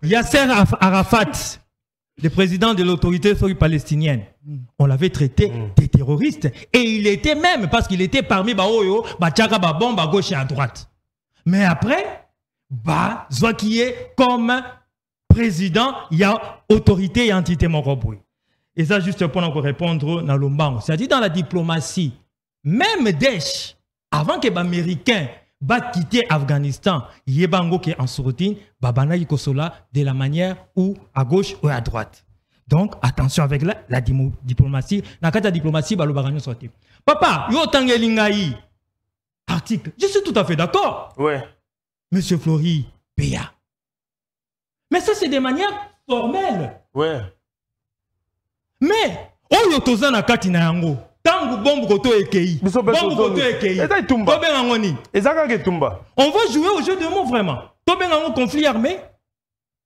Yasser Arafat, le président de l'autorité palestinienne, on l'avait traité de terroriste. Et il était même, parce qu'il était parmi Baoyo, Bachaka Babon, à gauche et à droite. Mais après, qui est comme président, il y a autorité et entité Moroboui. Et ça, juste pour nous répondre dans l'Ombango. C'est-à-dire dans la diplomatie, même Daesh, avant que les Américains quitter Afghanistan, Yebango qui est en sourdine, Babana Yikosola de la manière ou à gauche ou à droite. Donc, attention avec la diplomatie. Dans la diplomatie, papa, yo tangelingai. Article. Je suis tout à fait d'accord. Ouais. Monsieur Flori, Béa. Mais ça, c'est des manières formelle. Ouais. Mais, oyo toza na kati na yango. Tangu bombe koto ekei. Bombe koto ekei. Et Tumba. On va jouer au jeu de mots vraiment. Un conflit armé.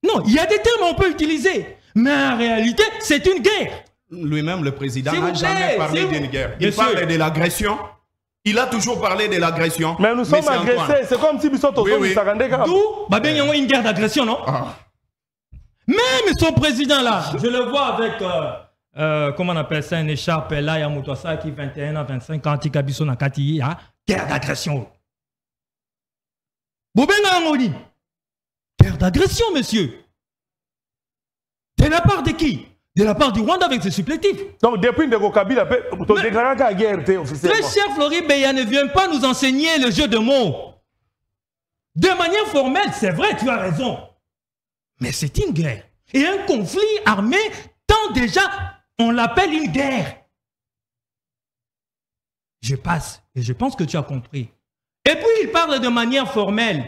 Non, il y a des termes qu'on peut utiliser. Mais en réalité, c'est une guerre. Lui-même, le président, n'a jamais parlé d'une guerre. Il parle de l'agression. Il a toujours parlé de l'agression. Mais nous sommes agressés. C'est comme si nous sommes D'où il y a une guerre d'agression, non? Même son président là, je le vois avec, comment on appelle ça, une écharpe là, il y a Moutouassa qui 21 ans, 25 ans, Tikabiso Nakati, guerre d'agression. Guerre d'agression, monsieur. De la part de qui? De la part du Rwanda avec ses supplétifs. Donc, depuis que Kabila a déclaré la guerre officiellement. Très cher Floride Beya, ne viens pas nous enseigner le jeu de mots. De manière formelle, c'est vrai, tu as raison. Mais c'est une guerre. Et un conflit armé, tant déjà, on l'appelle une guerre. Je passe, et je pense que tu as compris. Et puis, il parle de manière formelle.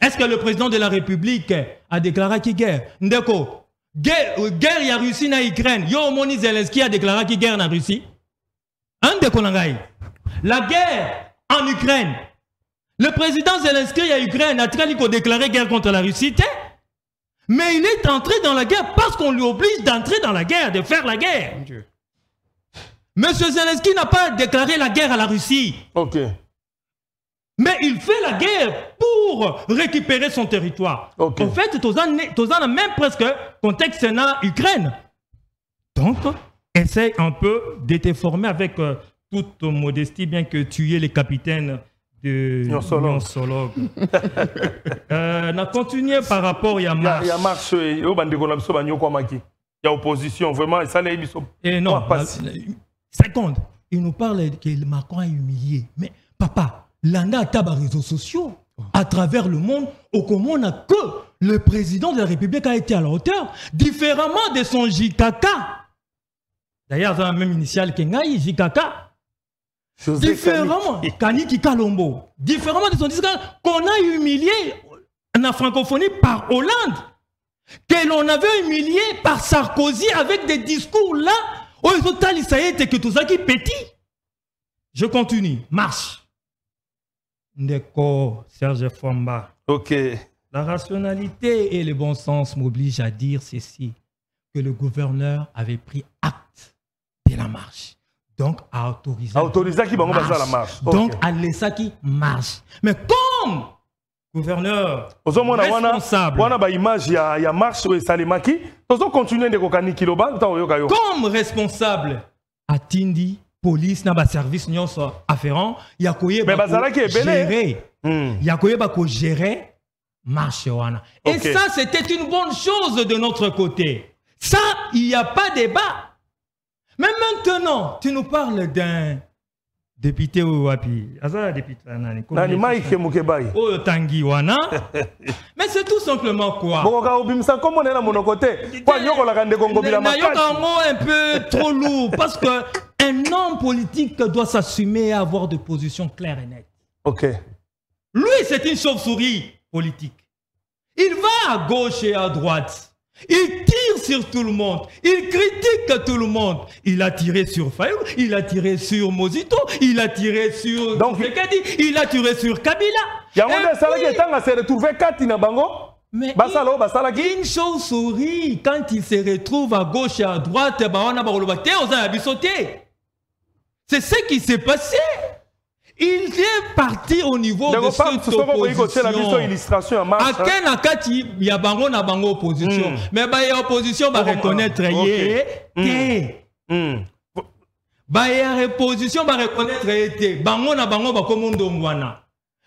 Est-ce que le président de la République a déclaré qu'il guerre? Ndeko. Guerre, il y a Russie na Ukraine. Yo Moni Zelensky a déclaré qu'il guerre en Russie. La guerre en Ukraine. Le président Zelensky à Ukraine a déclaré guerre contre la Russie. Mais il est entré dans la guerre parce qu'on lui oblige d'entrer dans la guerre, de faire la guerre. Monsieur Zelensky n'a pas déclaré la guerre à la Russie. Ok. Mais il fait la guerre pour récupérer son territoire. Okay. En fait, tu as même presque contexte en Ukraine. Donc, essaye un peu de te former avec toute modestie, bien que tu es le capitaine de Nyon Solog. On a continué par rapport à Marche. Il y a Marche, il y a opposition, vraiment, ça les et non, seconde, il nous parle que Macron a humilié. Mais papa, l'anda a réseaux sociaux à travers le monde, au comment on a que le président de la République a été à la hauteur, différemment de son JKK. D'ailleurs, dans la même initiale qu'Engaï, JKK. Différemment, Kaniki Kalombo. Différemment de son discours qu'on a humilié en la francophonie par Hollande, que l'on avait humilié par Sarkozy avec des discours là, où ils ont talisé que tout ça qui petit. Je continue. Marche. Ndeko, Serge Fomba. Ok. La rationalité et le bon sens m'obligent à dire ceci, que le gouverneur avait pris acte de la marche. Donc, à autoriser. À autoriser qui va la marche. Donc, à laisser qui marche. Mais comme gouverneur responsable. Comme responsable, Atindi, police, n'a pas service afférent, il y a gérer marche. Et ça, c'était une bonne chose de notre côté. Ça, il n'y a pas débat. Mais maintenant, tu nous parles d'un député ou wapi. Député mais c'est tout simplement quoi? Un peu trop lourd parce que un homme politique doit s'assumer et avoir des positions claires et nettes. Ok. Lui, c'est une chauve-souris politique. Il va à gauche et à droite. Il tire sur tout le monde. Il critique tout le monde. Il a tiré sur Fayou, il a tiré sur Mozito, il a tiré sur Zekadi, il a tiré sur Kabila. Mais une chauve-souris, quand il se retrouve à gauche et à droite, c'est ce qui s'est passé. Il est parti au niveau de cette opposition. À quel nakati, il y a bango na bango opposition. Mais il y a opposition va reconnaître opposition va reconnaître bango na bango ba komo ndongwana.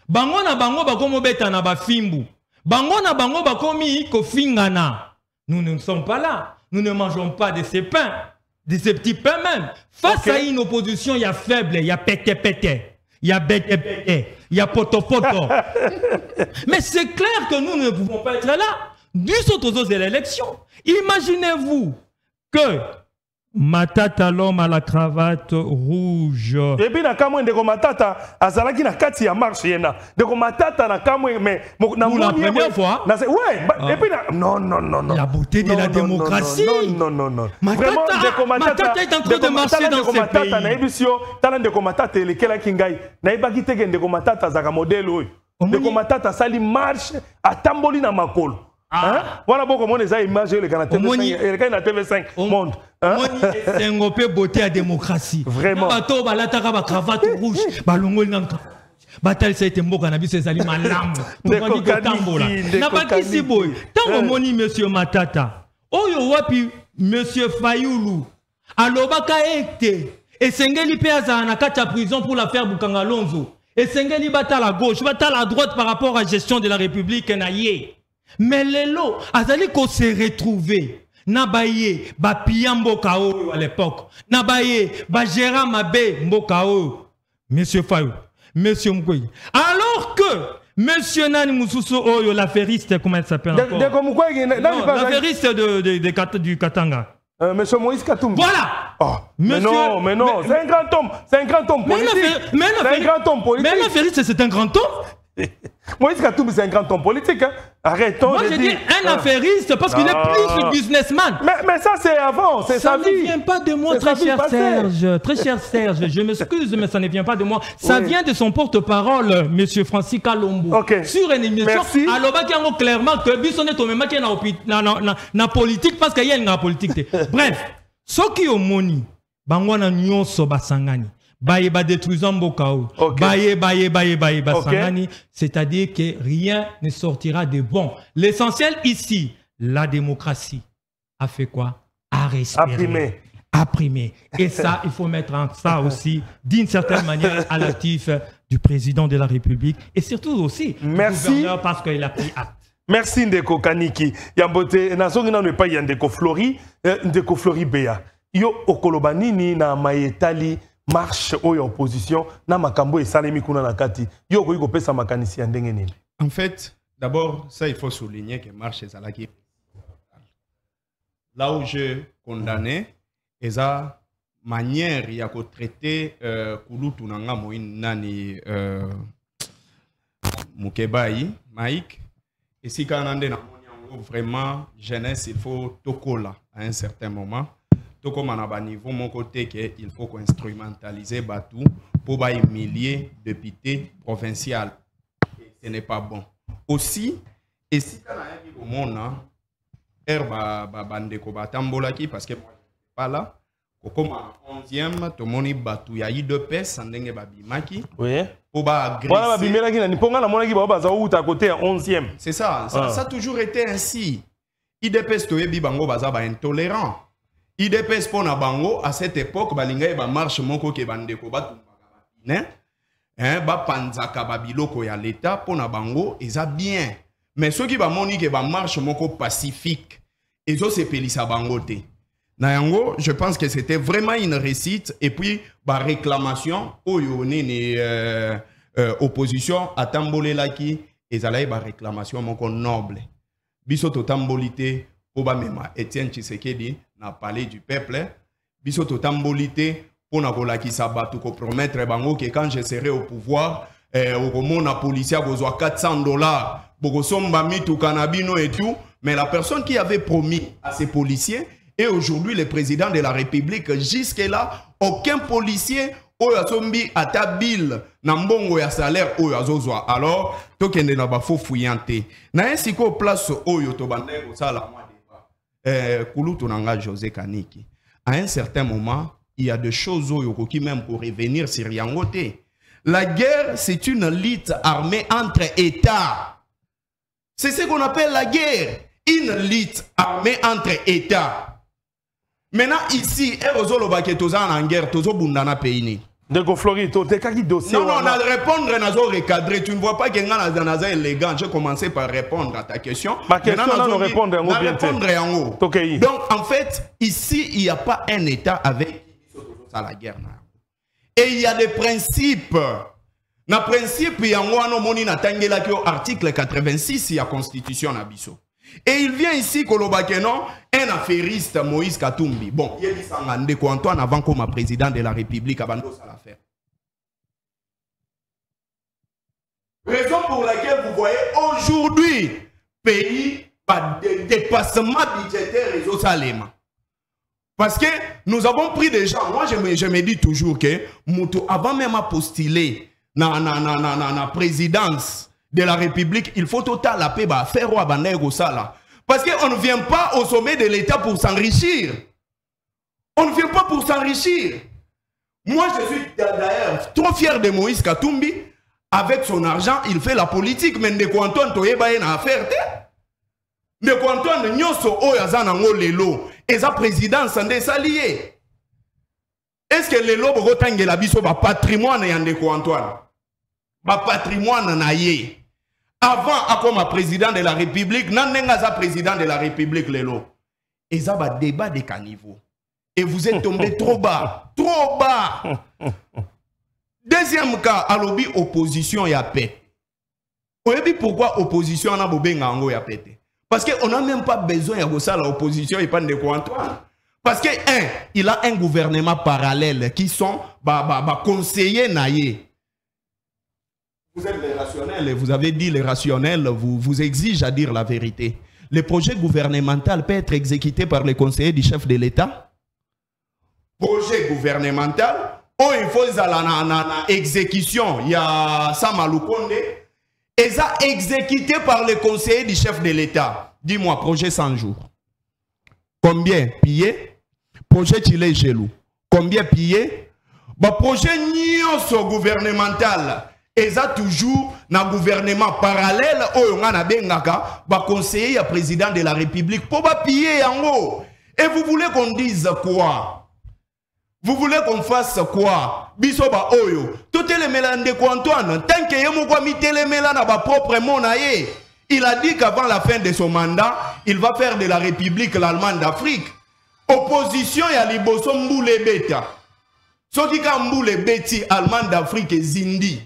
Bango na bango ba komo beta na ba fimbu. Bango na bango ba komi ko fingana. Nous ne sommes pas là. Nous ne mangeons pas de ces pains, de ces petits pains même. Face à une opposition, il y a faible, il y a pété. Il y a bête, il y a poto. Mais c'est clair que nous ne pouvons pas être là. Du saut aux l'élection. Imaginez-vous que Matata, l'homme à la cravate rouge. Et puis na kamwe ndeko Matata azalaki na kati ya marche yena. Ndeko Matata na kamwe mais pour la première fois. Ouais, et puis non. La beauté de la démocratie. Non. Matata est en train de marcher dans ce pays. Na ebisio tala ndeko Matata elekela kingai. Na ebaki teke ndeko Matata zaka modèle oyo. Ndeko Matata sali marche atamboli na makolo. Voilà beaucoup de gens image le Canada TV5 monde. C'est un peu beauté à démocratie. Vraiment. Bateau balataka ba cravate rouge, balongol nanka. Batal ça été mboka na biso ezali malamu. Tokoni ko tambola. Na baki si boy. Tango moni monsieur Matata. Oyo wapi monsieur Fayoulou. Alobaka ete esengeli pe azana na kati ya prison pour l'affaire Bukanga Lonzo. Esengeli bata la gauche, bata la droite par rapport à la gestion de la République naïe. Mais les lots, azali ko se retrouver. Nabaye, ba pia mboka oyo à l'époque. Nabaye, ba gérant mabe mboka oyo. Monsieur Fayou, monsieur Mkoyi. Alors que monsieur Nani Moussousou oyo, l'affairiste, comment il s'appelle encore? L'affairiste du Katanga. Monsieur Moïse Katumbi. Voilà. Oh, monsieur, mais non, c'est un grand homme. C'est un grand homme politique. C'est un grand homme politique. Mais l'affairiste, c'est un grand homme. Moïse Katumbi, c'est un grand homme politique. Hein? Arrêtons. Moi, je dis un affairiste parce qu'il est plus le businessman. Mais ça, c'est avant. C'est sa vie. Ça ne vient pas de moi, très cher Serge. Très cher Serge. Je m'excuse, mais ça ne vient pas de moi. Ça vient de son porte-parole, monsieur Francis Kalombo. Okay. Sur une émission. Alors, clairement que Bisson est au même qui est na politique parce qu'il y a une politique. Bref, ce qui est au moni, bangwana nyonso basangani. Baye ba détruisant Mbokao. Baye basangani. C'est-à-dire que rien ne sortira de bon. L'essentiel ici, la démocratie a fait quoi? A respirer. A primé. Et ça, il faut mettre en ça aussi, d'une certaine manière, à l'actif du président de la République et surtout aussi du gouverneur parce qu'il a pris acte. Merci Ndeko Kaniki. Yambote, nazongi na ne pas Ndeko Flori Bea. Yo okolobanini na maetali marche ou opposition na makambo et salemi kuna na kati yo ko pesa makanisi ya ndenge nini. En fait, d'abord ça il faut souligner que marche ezalaki là où je condamnais eza manière ya ko traiter kulutu nanga moine nani Mukebai Mike et si kanande na vraiment jeunesse il faut tokola à un certain moment. Tout comme à niveau mon côté qu'il faut instrumentaliser Batou pour humilier député provincial. Ce n'est pas bon. Aussi, et si tu as un monde, parce que moi je ne suis pas là, comme en 11e, tout le monde Batou, il y a eu 2 pièces, en dengue babimaki. Oui. Pour agresser. C'est ça, ça a toujours été ainsi. IDPS to yebi bango baza ba intolérant. IDPS pour na bango à cette époque balinga ba marche moko ke bandeko batumba ba panzaka babiloko ya l'état pour na bango eza bien. Mais ceux qui ba moni ke ba marche moko pacifique ezo se pelisa bango te. Na yango, je pense que c'était vraiment une réussite et puis ba réclamation oyo nene opposition atambolelaki ezalayi ba réclamation moko noble. Biso totambolité Obamema Etienne Tshisekedi n'a parlé du peuple. Biso totambolité pour na kolakisa batu ko promettre bango que quand je serai au pouvoir okomona policier bozwa $400 bokosomba mitu kanabino et tout, mais la personne qui avait promis à ces policiers est aujourd'hui le président de la République. Jusque là aucun policier oyo asombi ata bill na mbongo ya salaire oyo azozwa. Alors tokende na ba faux fouillanté na ainsi ko place oyo to bande ko sala moi débat kulutu nanga José Kaniki. À un certain moment il y a des choses oyo qui même pour revenir sur yangote. La guerre c'est une lutte armée entre États. C'est ce qu'on appelle la guerre, une lutte armée entre États. Maintenant ici erozolo baketoza en guerre tozo bundana pays. Ndeko Florito, t'es qui dossier? Non, on a répondre, nazo recadrer. Tu ne vois pas que naza élégant. Je commençais par répondre à ta question. Ma question, on répondre en haut. Donc, en fait, ici, il n'y a pas un État avec la guerre. Et il y a des principes. Na principe, il y a un moni na tangela ki article 86 de la Constitution na biso. Et il vient ici, Kolobakeno, un affairiste, Moïse Katumbi. Bon, il dit Sangande Antoine avant comme président de la République, avant ça l'affaire. Raison pour laquelle vous voyez aujourd'hui, pays, pas de dépassement budgétaire réseau Salema. Parce que nous avons pris des gens, moi je me dis toujours que, avant même à postuler dans la présidence de la République, il faut total la paix, faire au Abanego Sala. Parce qu'on ne vient pas au sommet de l'État pour s'enrichir. On ne vient pas pour s'enrichir. Moi je suis d'ailleurs trop fier de Moïse Katumbi. Avec son argent, il fait la politique, mais de quoi Antoine Toyeba a affaire. De quoi Antoine Nyoso Oyazanango Lelo. Et sa présidence en des alliés. Est-ce que les lobes retangent la biso ba patrimoine yande ko Antoine? Ba patrimoine na ye. Avant à comme président de la République, nanenga za président de la République lelo. Et ça ba débat de caniveau. Et vous êtes tombé trop bas, trop bas. Deuxième cas, à l'objet opposition y a pété. Vous savez pourquoi opposition a bobenga y a pété? Parce qu'on n'a même pas besoin de ça l'opposition et pas de quoi Antoine. Parce que il a un gouvernement parallèle qui sont conseillers naïe. Vous êtes les rationnels et vous avez dit les rationnels vous exigent à dire la vérité. Le projet gouvernemental peut être exécuté par les conseillers du chef de l'État. Projet gouvernemental, où il faut la exécution, il y a Samalou Konde. Et ça exécuté par le conseiller du chef de l'État. Dis-moi, projet 100 jours. Combien pillé? Projet Chile Gelou. Combien pillé? Projet Nyonso gouvernemental. Et ça toujours dans le gouvernement parallèle où on a bengaka, conseiller à président de la République pour piller en haut. Et vous voulez qu'on dise quoi? Vous voulez qu'on fasse quoi? Bisoba oyo. Tout les mélans de Antoine. Tant que yemoko mi tele mélans na ba propre monaye. Il a dit qu'avant la fin de son mandat, il va faire de la République l'Allemagne d'Afrique. Opposition ya liboso mboule beta. Soki ka mboule beti Allemagne d'Afrique et Zindi.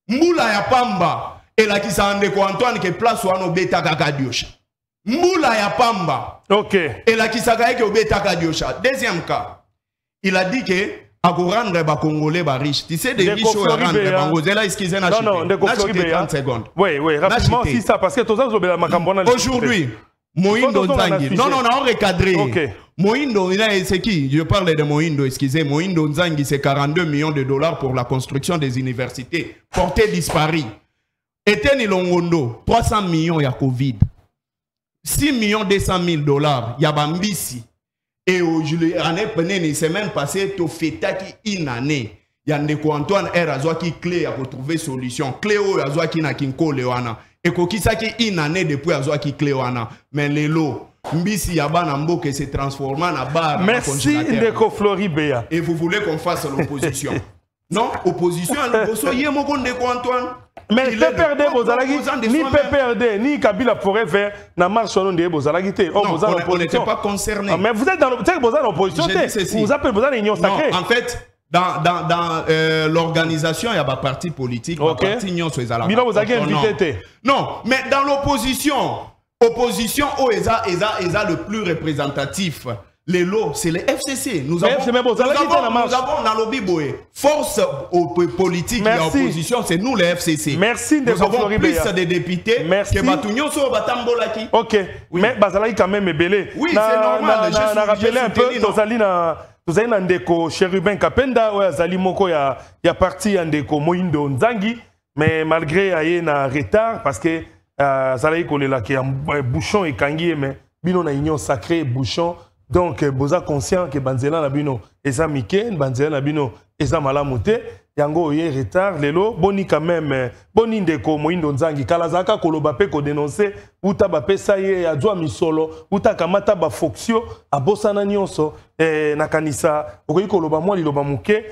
Mboula ya pamba. Et la ki sa ande ko Antoine ke place wano beta kaka diosha. Mboula ya pamba. Ok. Et la ki sa ka ke beta kaka diosha. Deuxième cas. Il a dit que à rendre les Congolais riches. Tu sais, des riches à rendre les Congolais. Là, excusez moi. Non, non, 30 secondes. Oui, rapidement, si ça, parce que tout ça, aujourd'hui, Moïndo Nzangi. Non, non, on a recadré. Moïndo, c'est qui? Je parle de Moïndo, excusez. Moïndo Nzangi, c'est 42 millions de dollars pour la construction des universités. Portée disparue. Eteni Longondo, 300 millions, il y a Covid. 6 millions 200 000 dollars, il y a Bambisi. Et aujourd'hui, l'année semaine passée, tu fais une année. Il y a Ndeko Antoine Erazoa qui clé à retrouver solution. Cléo Erazoa qui n'a qu'un coléwana. Et qui ça qui une année depuis Erazoa qui cléwana. Mais les lots, Mbisi Yaba Nambo qui se transforme en barre. Merci Ndeko Floribéa. Et vous voulez qu'on fasse l'opposition? Non, opposition à l'opposition. Il y a mon Ndeko Antoine. Mais PPRD, ni PPRD, ni Kabila pourrait faire la marche au nom de Bozalagité. On n'était pas concernés. Mais vous êtes dans l'opposition. Vous appelez Bozal l'union sacrée. En fait, dans l'organisation, il y a un parti politique. Ok. Non, mais dans l'opposition, opposition, le plus représentatif. Les lots, c'est les FCC. Nous avons dans lobby force politique et opposition, c'est nous les FCC. Merci de nous avons plus de députés que Batounyo sur Batambolaki. Ok, oui. Mais Bazalaki quand même est belé. Oui, c'est normal. On a rappelé un peu, Tozali na ndeko Chérubin Kapenda, Zali Moko ya parti ndeko Moïndo Nzangi, mais malgré aye na retard, parce que Zali Kolela qui a bouchon et kangi, mais bino na union sacrée bouchon. Donc, vous êtes conscient que Banzela Nabino et ça Miké, Banzela Nabino et ça Malamoute, Yango y retard, Lelo, Boni quand même, Boni Ndeko, Moïndo Nzangi, Kalazaka, Kolobape, ko dénoncé, Uta Bape Saye, Adjoa Misolo, Uta Kamata Bafoxio, Abosana Nyonso, Nakanisa, Okoyi Koloba moi, Liloba Mouké,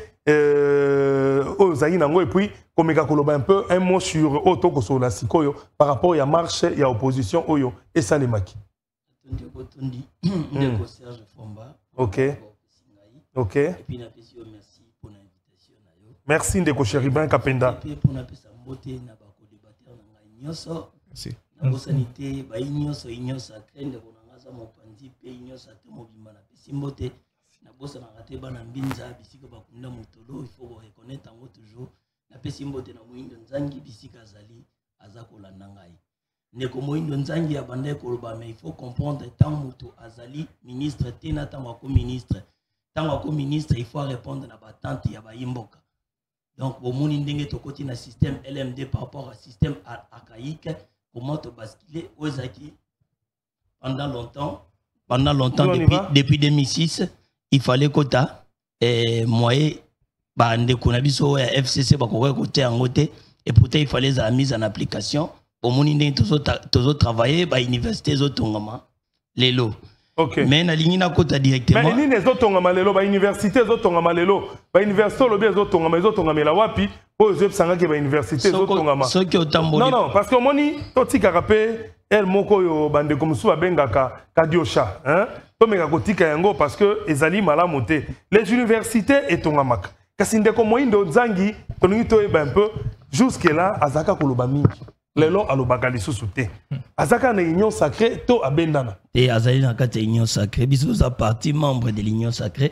Ozaï Nango, et puis, Komeka Koloba un peu, un mot sur Otoko Sola Sikoyo, par rapport à la marche, il y a opposition, Oyo, et Salemaki. Serge Fomba. Ok. Ok. Et puis, merci pour l'invitation. Merci Ndeko Chérubin Kapenda. Merci. na bosanité ba inyoso sacré ndeko na ngaza mopanzi pe inyoso te mobimba na pesimbote na bosa na rate bana mbinza bisika bakunda motolo il faut reconnaître ngo toujours na pesimbote na moindo nzangi bisika zali azakola nangai ndeko moindo nzangi ya bande koloba mais il faut comprendre tant moto azali ministre tena tant ko ministre il faut répondre na batante ya bayimboka. Donc au moni ndenge tokoti na système LMD par rapport à système archaïque comment te basculer aux acquis pendant longtemps depuis 2006 il fallait quota moyen ba ndeko na biso ya FCC ba ko côté en côté et pourtant il fallait la mise en application au moni ndenge toujours travailler ba université zo tongama lelo. Okay. Mais na ligne na kota directement. Mais ni nezo tongama lelo ba université zo tongama lelo ba université lobi zo tongama la wapi po zo sanga ke ba université zo tongama. Non parce que moni totika rapé el moko yo bande comme sou bengaka kadiosha hein to meka kotika yango parce que ezali malamu te les universités etongamaka kasi ndeko moindo nzangi toningi to eba un peu jusque là azaka koloba mingi lelo alobaka lisusu te azaka na union sacrée to abendana et azali na kati union sacrée biso za partie membre de l'union sacrée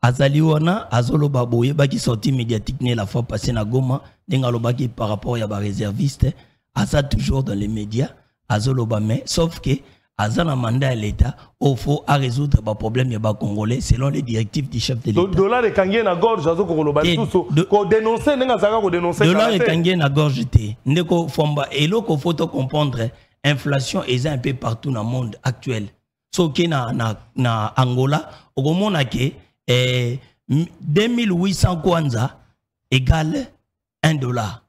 azali wana azoloba boye baki sorti médiatique ne la fois passée na Goma denga lobaki par rapport ya ba réserviste asa toujours dans les médias azoloba mais sauf que azana mandat à l'état au faut à résoudre ba problème ya ba congolais selon les directives du chef de l'état dollar ekangé na gorge azo ko loba lisusu ko dénoncer ndenga zaka ko dénoncer dollar ekangé na gorge te ndeko fomba eloko faut comprendre inflation est un peu partout dans le monde actuel so ke na Angola okomona ke 2800 kwanza égale $1.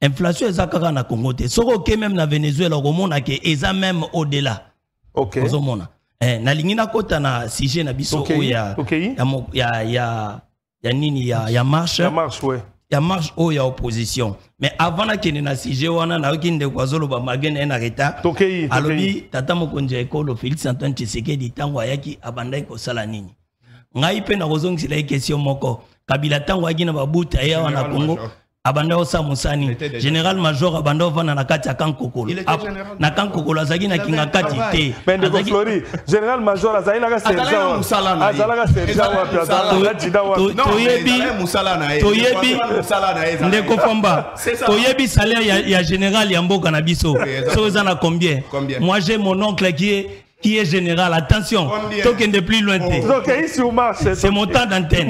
Inflation est à na Congo te soko ke même na Venezuela okomona ke eza même au-delà. OK. Ozomona na lingi na kota na sujet na biso ya nini ya marche. Ya marche ouais. Ya marche o ya opposition. Mais avant na kene na sujet wana na okinde kwazolo ba magene na retard. Tokei. Alobi tata mokonzi ekolo Félix Antoine Tshisekedi tango ayaki abandai ko sala nini. Ngai pe na kozongisi la question moko. Kabila tango ayaki na babuta ya wana Congo. Abanda osa musani général major abanda ovana na kati ya kankokolo na kankokolo azaki na kinga kati te Bendeko Flori général major azali na ka sergent azala ka sergent wapi azala jida wapi toyebi ndeko fomba toyebi salaire ya général ya mboka na biso so za na combien moi j'ai mon oncle qui est général, attention, token de plus loin. C'est mon temps d'antenne.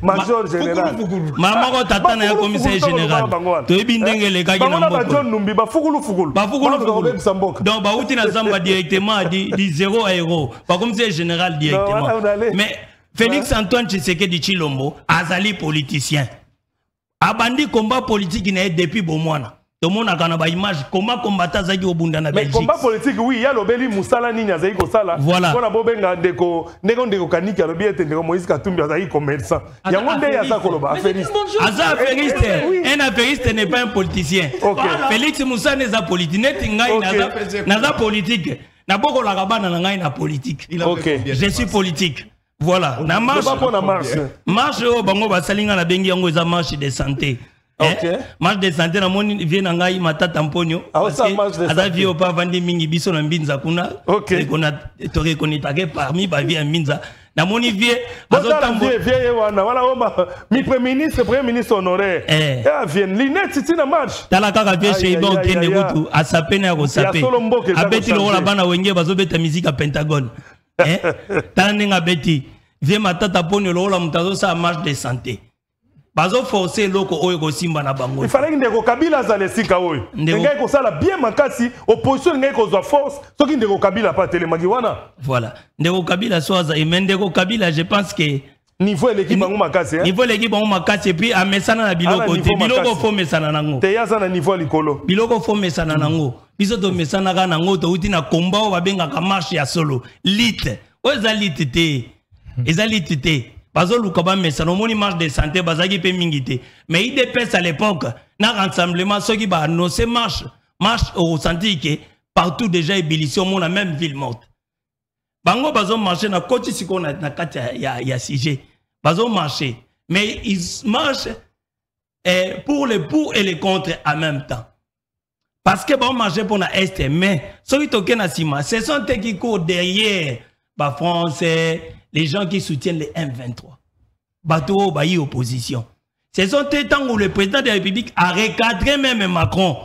Major général. Maman t'attend un commissaire général. Tu es bien dengue gars qui n'ont pas. Donc bah outil na zamba directement dit 0 €. Pas comme c'est général directement. Mais Félix Antoine Tshisekedi Tshilombo, azali politicien. Abandi combat politique n'a depuis Bomwana. Tout le monde a une image comment combattre Zaki au Bunda na Belgique. Mais combat politique oui, il y a l'obéli Moussala Nina Zaki Kosala. Voilà. On a bobenga ndeko kanika lobi ete ndeko Moïse Katumbi Zaki commerçant. Il y a monde ya ça koloba affairiste. Aza affairiste. Un affairiste n'est pas un politicien. Félix Moussa n'est pas politique. Net ngai naza politique. Na boko la kabana na ngai na politique. Je suis politique. Voilà. Na marche. Marche au bango basalinga na bengi yango eza marche de santé. Marche de santé na moni vient na ngai matata mponyo aza vie au pas vandi mingi biso na mbinza kuna to reconnaître parmi ba vie mbinza na moni vie azotambo vie wana wala oma mi premier ministre honoraire vient linette titi na marche tala kaka vie chez bon kende butu asapena ya kosape abeti lo la bana wenge bazobeta musique à Pentagone tala ninga beti vie matata mponyo lo la mutazo sa marche de santé. Bazo forcer loko oyo ko simba na bango. Il fallait ndeko Kabila za lesika oyo. Ngai ko sala bien makasi opposition ngai ko za force soki ndeko Kabila pa telemaki wana. Voilà. Ndeko Kabila soza et ndeko Kabila je pense que niveau l'équipe bango makasi hein. Niveau l'équipe bango makasi et puis amesana na biloko te biloko fo mesana nango. Te yaza na niveau likolo. Biloko fo mesana nango. Biso to mesana ka nango to uti na komba o babenga ka marche ya solo. Lit. Oza lit te. Eza lit te. Bazo lukaba mesana moni marche de santé bazaki pe mingité mais IDPS à l'époque na rassemblement ceux qui ba annoncer marche au senti que partout déjà ébullition mon la même ville morte bango bazo marcher na koti siko na kati ya sujet bazo marcher mais ils marchent pour le pour et le contre en même temps. Parce que bon marché pour la Est, mais ceux qui toquent na Sima, ce sont eux qui courent derrière bah Français, les gens qui soutiennent les M23. Bateau, bah y opposition. Ce sont eux temps où le président de la République a recadré même Macron.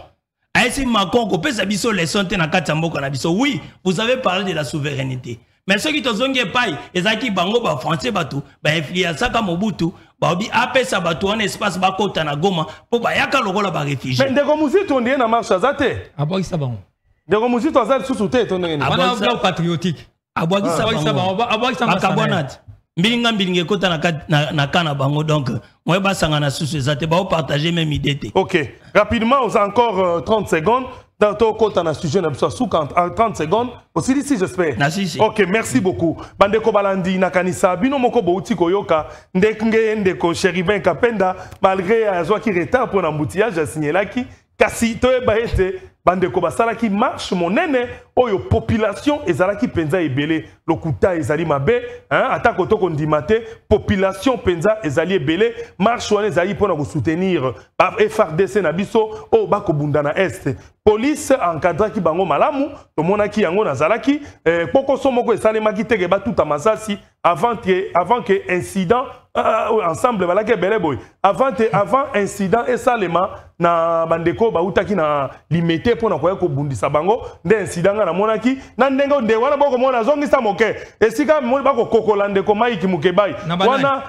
Ainsi Macron, qu'on peut s'abisso les sonter na Katambo Kanabiso. Oui, vous avez parlé de la souveraineté. Mais ceux qui te sont pas, ils qui bango ba français bateau, bah influence ça comme Mobutu. Baobi apé sa bateau en espace bakota na Goma pour ba yaka lokola ba réfugié. Mais ndeko musito on dit na marche azate. Abogi sabon. Ndeko musito azate sous-souté ton ngene. Abogi patriotique. Abogi sabon. Abogi sabon. Mbilinga mbilinga kota na kana bango donc moi ba sanga na sous azate ba partager même idée. OK. Rapidement, on a encore 30 secondes. Dans ton compte, on a sujet, on a sous 30 secondes. Aussi ici, j'espère. Ok, merci beaucoup. Bandeko Balandi, Nakanisa, Bino Moko Bouti Koyoka, Ndeknge, Ndeko, Chéribin Kapenda, malgré Azoa qui retard pour l'embouteillage, j'ai signé là qui, Kassi, Toe Baete, Bandeko Basala qui marche, mon nene, Oyo, population, Ezala qui penza ebele, Lokuta, Ezali Mabe, hein, attaque au toko ndimate, population penza, Ezali ebele, marche, on Ezali pour nous soutenir, FRDC Nabiso, O Bako Bundana Est. Police encadra ki bango malamu to mona ki yango nazalaki poko somoko esalema ki teke ba tout amasasi avant que incident ensemble balake beleboy avant incident esalema na bandeko ba utaki na limité pona koya ko bundisa bango nde incident na mona ki na ndengo nde wana boko mona zongisa moke esika mo bako kokola ndeko Mike Mukebai wana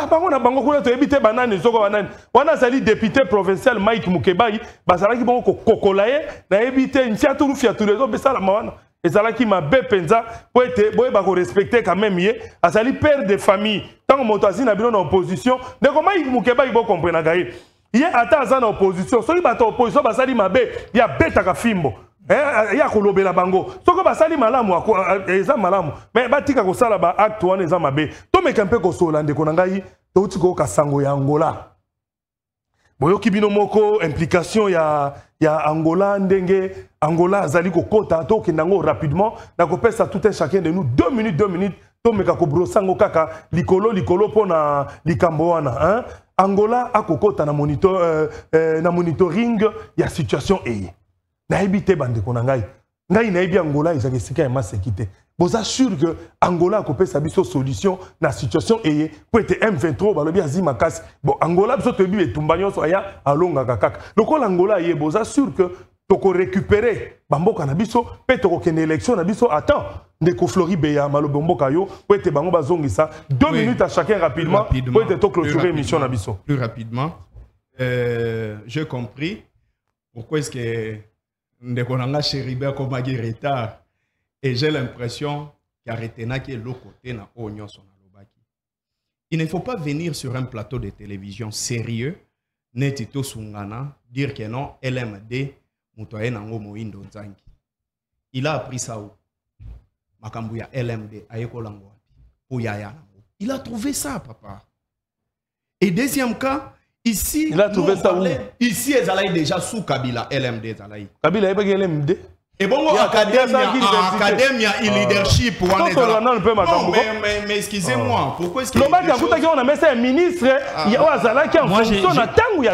bango na bango kuna to ebite banane soko banane wana sali député provincial Mike Mukebai bazalaki bango kokola na éviter une fiatou les autres ça la mawana et ça là qui m'a penza pour être boy ba ko respecter quand même yé asali père de famille tant motazi na bino na opposition de comment il mukeba il bo comprendre gaé yé ata za na opposition so ba ta opposition basali mabe ya beta ka fimbo ya ko lobela bango soko basali malamu eza malamu mais batika ko sala ba acte wana eza mabe to meka mpe ko solande ko ngai to uti ko kasango ya Angola boyoki bino moko implication ya Angola ndenge Angola azali kokota to kendango rapidement na kopesa tout un chacun de nous 2 minutes to meka ko brosango kaka likolo pona likambo wana hein Angola akokota na monitoring ya situation eye na ebite bande ko ngai na ebi Angola ezaki sika ya masekite vous assure que Angola a coupé sa solution na situation eye pour être M23 balobi azima kasi bon Angola biso tobi etumbanyo so aya alonga kakaka loko Angola ye vous assure que toko récupérer bamboka na biso pe toko kene élection na biso attends ndeko Floribe ya malobo mboka yo pour être bango bazongisa 2 minutes à chacun rapidement pour être to clôturer émission na biso plus rapidement j'ai compris pourquoi est-ce que ndeko nanga Chéribin comme retard. Et j'ai l'impression qu'il y a retenu qui est l'autre côté na Onyon son alobaki. Il ne faut pas venir sur un plateau de télévision sérieux, netito sungana, dire que non, LMD, mutoye nango moindo nzangi. Il a appris ça où? Makambuya LMD, ayeko lango wapi? Oyaya nango. Il a trouvé ça, papa. Et deuxième cas, ici, il a trouvé ça où? Ici, Ezalaï déjà sous Kabila, LMD Ezalaï. Kabila, il y a LMD. Et bon, académia et leadership. Mais excusez-moi, pourquoi est-ce que... on a mis un ministre, il y a en fonction qui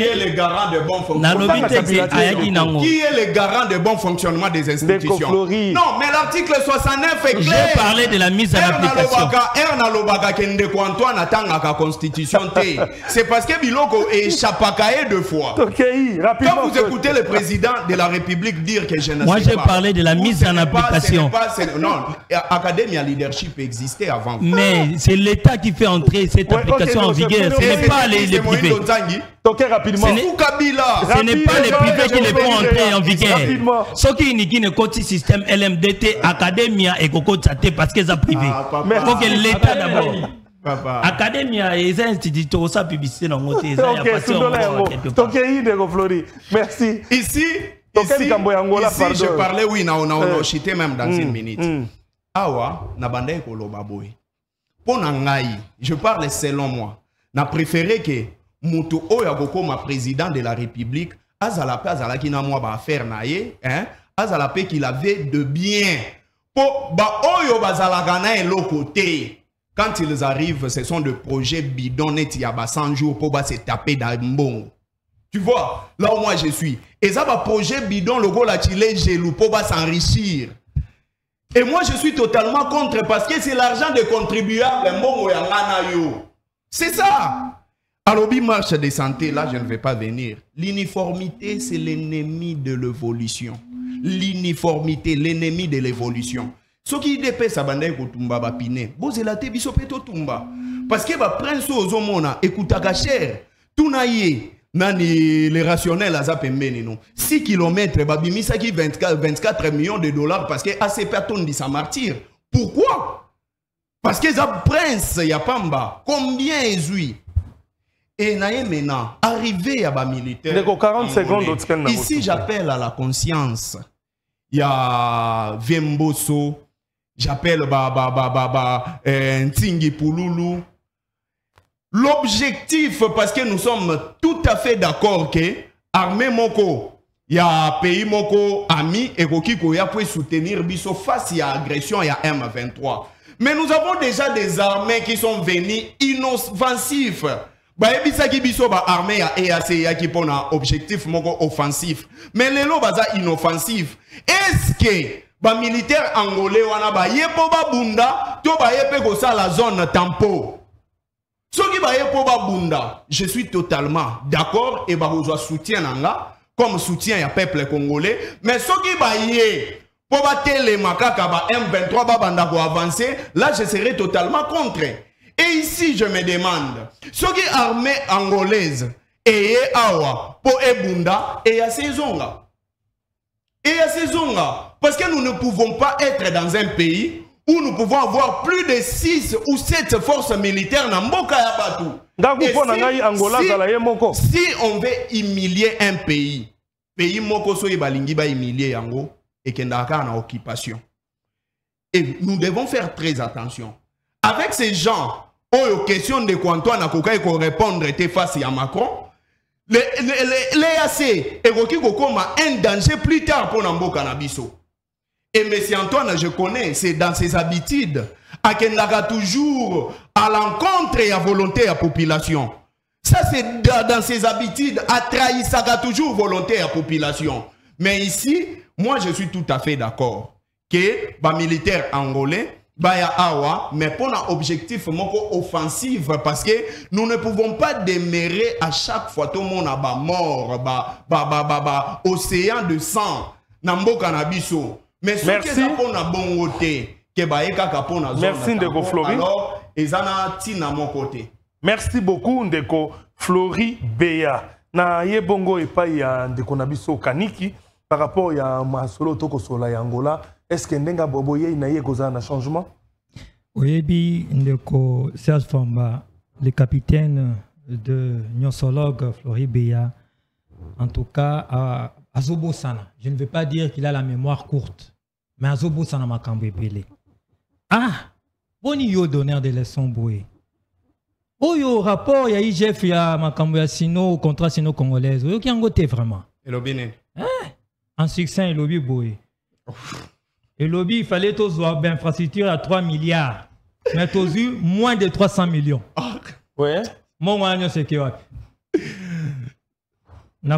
est le garant de bon fonctionnement? Qui est le garant de bon fonctionnement des institutions? Non, mais l'article 69 est clair. J'ai parlé de la mise en application. C'est parce que Biloko est chapakaé 2 fois. Quand vous écoutez le président de la République dire que je moi, j'ai parlé de la mise en application. Non, Académia Leadership existait avant. Mais c'est l'État qui fait entrer cette application en vigueur. Ce n'est pas les privés. Rapidement. Ce n'est pas les privés qui les font entrer en vigueur. Ce qui ne compte le système LMDT, Académia et Kokotsate parce qu'ils sont privés. Il faut que l'État d'abord. Académia et les instituts ont sa publicité dans notre pays. Merci. Ici, je parlais, oui, on a chité même dans une minute. Awa, na bande koloba boy. Pour nangai, je parle selon moi. Na préféré que Moutou Oyagoko, ma président de la République, azalape azalaki na moi ba affaire naie, hein, azalape qu'il avait de bien. Pour ba oyo bazalaka na l'autre côté. quand ils arrivent, ce sont des projets bidons net, il y a 100 jours pour se taper dans le bon. Tu vois, là où moi je suis. Et ça va projet bidon, le gars là, il est jaloux pour s'enrichir. Et moi je suis totalement contre parce que c'est l'argent des contribuables. C'est ça. Alors, marche de santé, là je ne vais pas venir. L'uniformité, c'est l'ennemi de l'évolution. L'uniformité, l'ennemi de l'évolution. Ce qui dépêche à bande kotumba ba pine. Bozelate biso peto tumba. Parce que ba prince ozomona écoutaka cher. Tunaye nani les rationnels à zapembeni non. 6 km ba bimisa ki 24 millions de dollars parce que assez personne dit ça martyr. Pourquoi? Parce que ça prince ya pamba combien ezui. Et naye maintenant arrivé à ba militaire. 40 secondes ici j'appelle à la conscience. Il y a Vemboso, j'appelle Ntingi Pouloulou. L'objectif, parce que nous sommes tout à fait d'accord que armée Moko, il y a pays Moko, ami, et Kokiko, il peut soutenir Bisso face à l'agression, il y a M23. Mais nous avons déjà des armées qui sont venues inoffensives. Baebisaki biso ba armée ya EAC qui pon un objectif moko offensif mais les lots baza inoffensif. Est-ce que ba militaire angolais wana ba yepo ba bunda to ba yepe ko sa la zone tampo soki ba yepo ba bunda je suis totalement d'accord et ba rejoindre soutien nanga comme soutien ya peuple congolais mais soki ba ye po ba tele makaka ba M23 ba banda ko avancer là je serai totalement contre. Et ici, je me demande, ce qui est armée angolaise, et awa, pour Ebunda, et à Sezonga. Et à Sezonga. Parce que nous ne pouvons pas être dans un pays où nous pouvons avoir plus de 6 ou 7 forces militaires dans Mboka Yabatu. Si on veut humilier un pays Moko Soye Balingi ba humilier Yango, et qu'il y a une occupation. Et nous devons faire très attention. Avec ces gens, aux questions de Kwantoine Akoka et qu'on répondre face à Macron, l'EAC est un danger plus tard pour Namboka Nabiso. Et M. Antoine, je connais, c'est dans ses habitudes, à Kendaka toujours à l'encontre et à volonté à la population. Ça, c'est dans ses habitudes, à trahir ça toujours volonté à la population. Mais ici, moi, je suis tout à fait d'accord que les militaires angolais, mais pour un objectif offensif parce que nous ne pouvons pas démérer à chaque fois tout le monde a mort océan de sang namboka na biso mais ce qui est pour na bon côté que merci Ndeko Flori alors ezana tina mon côté merci beaucoup Ndeko Flori Beya na yebongo epai ya Ndeko na biso Kaniki par rapport à masolo toko sola ya Angola. Est-ce que Ndenga Boboye na yégoza na changement? Oui, Ndeko Serge Famba, le capitaine de Nyonsologue Flori Beya, en tout cas, à Azobo Sana. Je ne veux pas dire qu'il a la mémoire courte, mais Azobo Sana m'a cambébélé. Ah, boni yo donneur de leçons boué. Oh yo rapport, il y a IGF, il y a Makambo Sino, contrat sino congolaise. Yo qui en goté vraiment. Et le Bénin. En succès, il lobby boué. Et lobby, il fallait tous avoir une infrastructure à 3 milliards. Mais tous eu moins de 300 millions. Ouais. Mon c'est qui on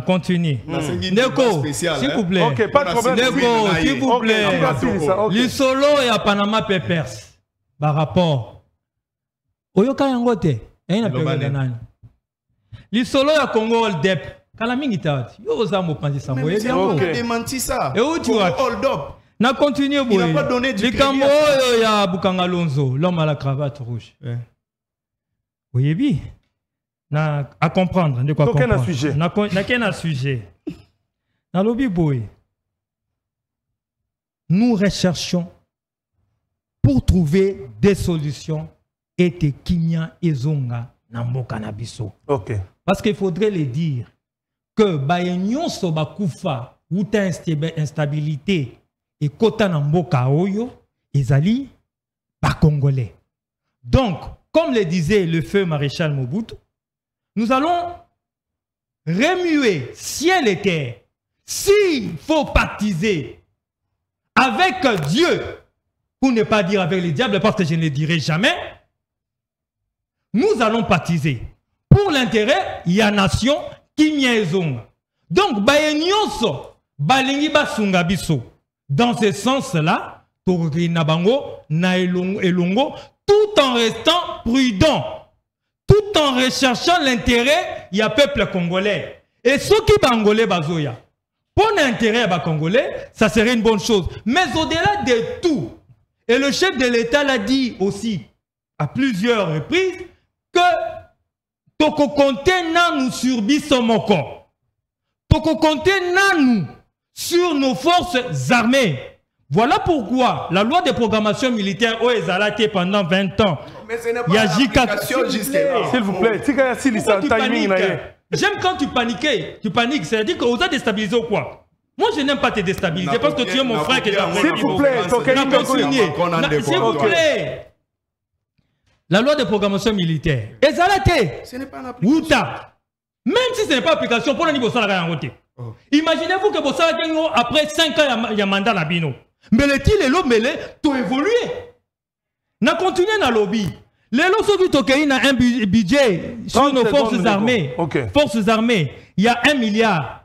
continue. Ndeko, s'il vous plaît. Ok, pas de problème. Ndeko, s'il vous plaît. Le solo et à Panama Papers. Par rapport. Oyoka yangote. Le solo et à Congo Hold Up. Kalamingita. Yo osamo panzi ça. Mais on a démenti ça. Et où tu vois? Hold Up. Na continue, il n'a pas donné du crédit. Il y a Bukanga Lonzo, l'homme à la cravate rouge. Oui, bien. À comprendre. De quoi comprendre. N'a sujet. Dans lobby boy, nous recherchons pour trouver des solutions et te Kinya et Zonga Namboka Nabiso. Ok. Parce qu'il faudrait le dire que Bayenyon Sobakufa ou ta instabilité et Kota Namboka Oyo, Ezali, pas congolais. Donc, comme le disait le feu maréchal Mobutu, nous allons remuer ciel et terre. S'il faut pactiser avec Dieu, pour ne pas dire avec le diable, parce que je ne le dirai jamais, nous allons baptiser pour l'intérêt il y a nation qui miezonga. Donc bayenyonso balingi basunga biso. Dans ce sens-là, tourri na bango na elongo tout en restant prudent, tout en recherchant l'intérêt il y a peuple congolais. Et ceux qui bangolais bazoya. Pour l'intérêt à Congolais, ça serait une bonne chose. Mais au-delà de tout, et le chef de l'État l'a dit aussi à plusieurs reprises, que Toko Konte nanou sur Bissomoko. Toko Konte nanou sur nos forces armées. Voilà pourquoi la loi de programmation militaire au Ezalake pendant 20 ans. Mais ce n'est pas l'application jusque-là. S'il vous plaît, j'aime quand tu paniques, c'est-à-dire qu'on t'a déstabilisé ou quoi? Moi, je n'aime pas te déstabiliser parce que tu es mon frère qui est en s'il vous plaît, s'il vous plaît. La loi de programmation militaire. Ezalake. Ce n'est pas l'application. Même si ce n'est pas l'application, pour le niveau de la côté. Imaginez-vous que vous savez après 5 ans, il y a mandat à Bino. Mais le tir et l'eau mêlé, tout évolué. N'a continué dans le lobby. Les lots qui toquent a un budget sur nos forces armées. Forces armées, il y a 1 milliard,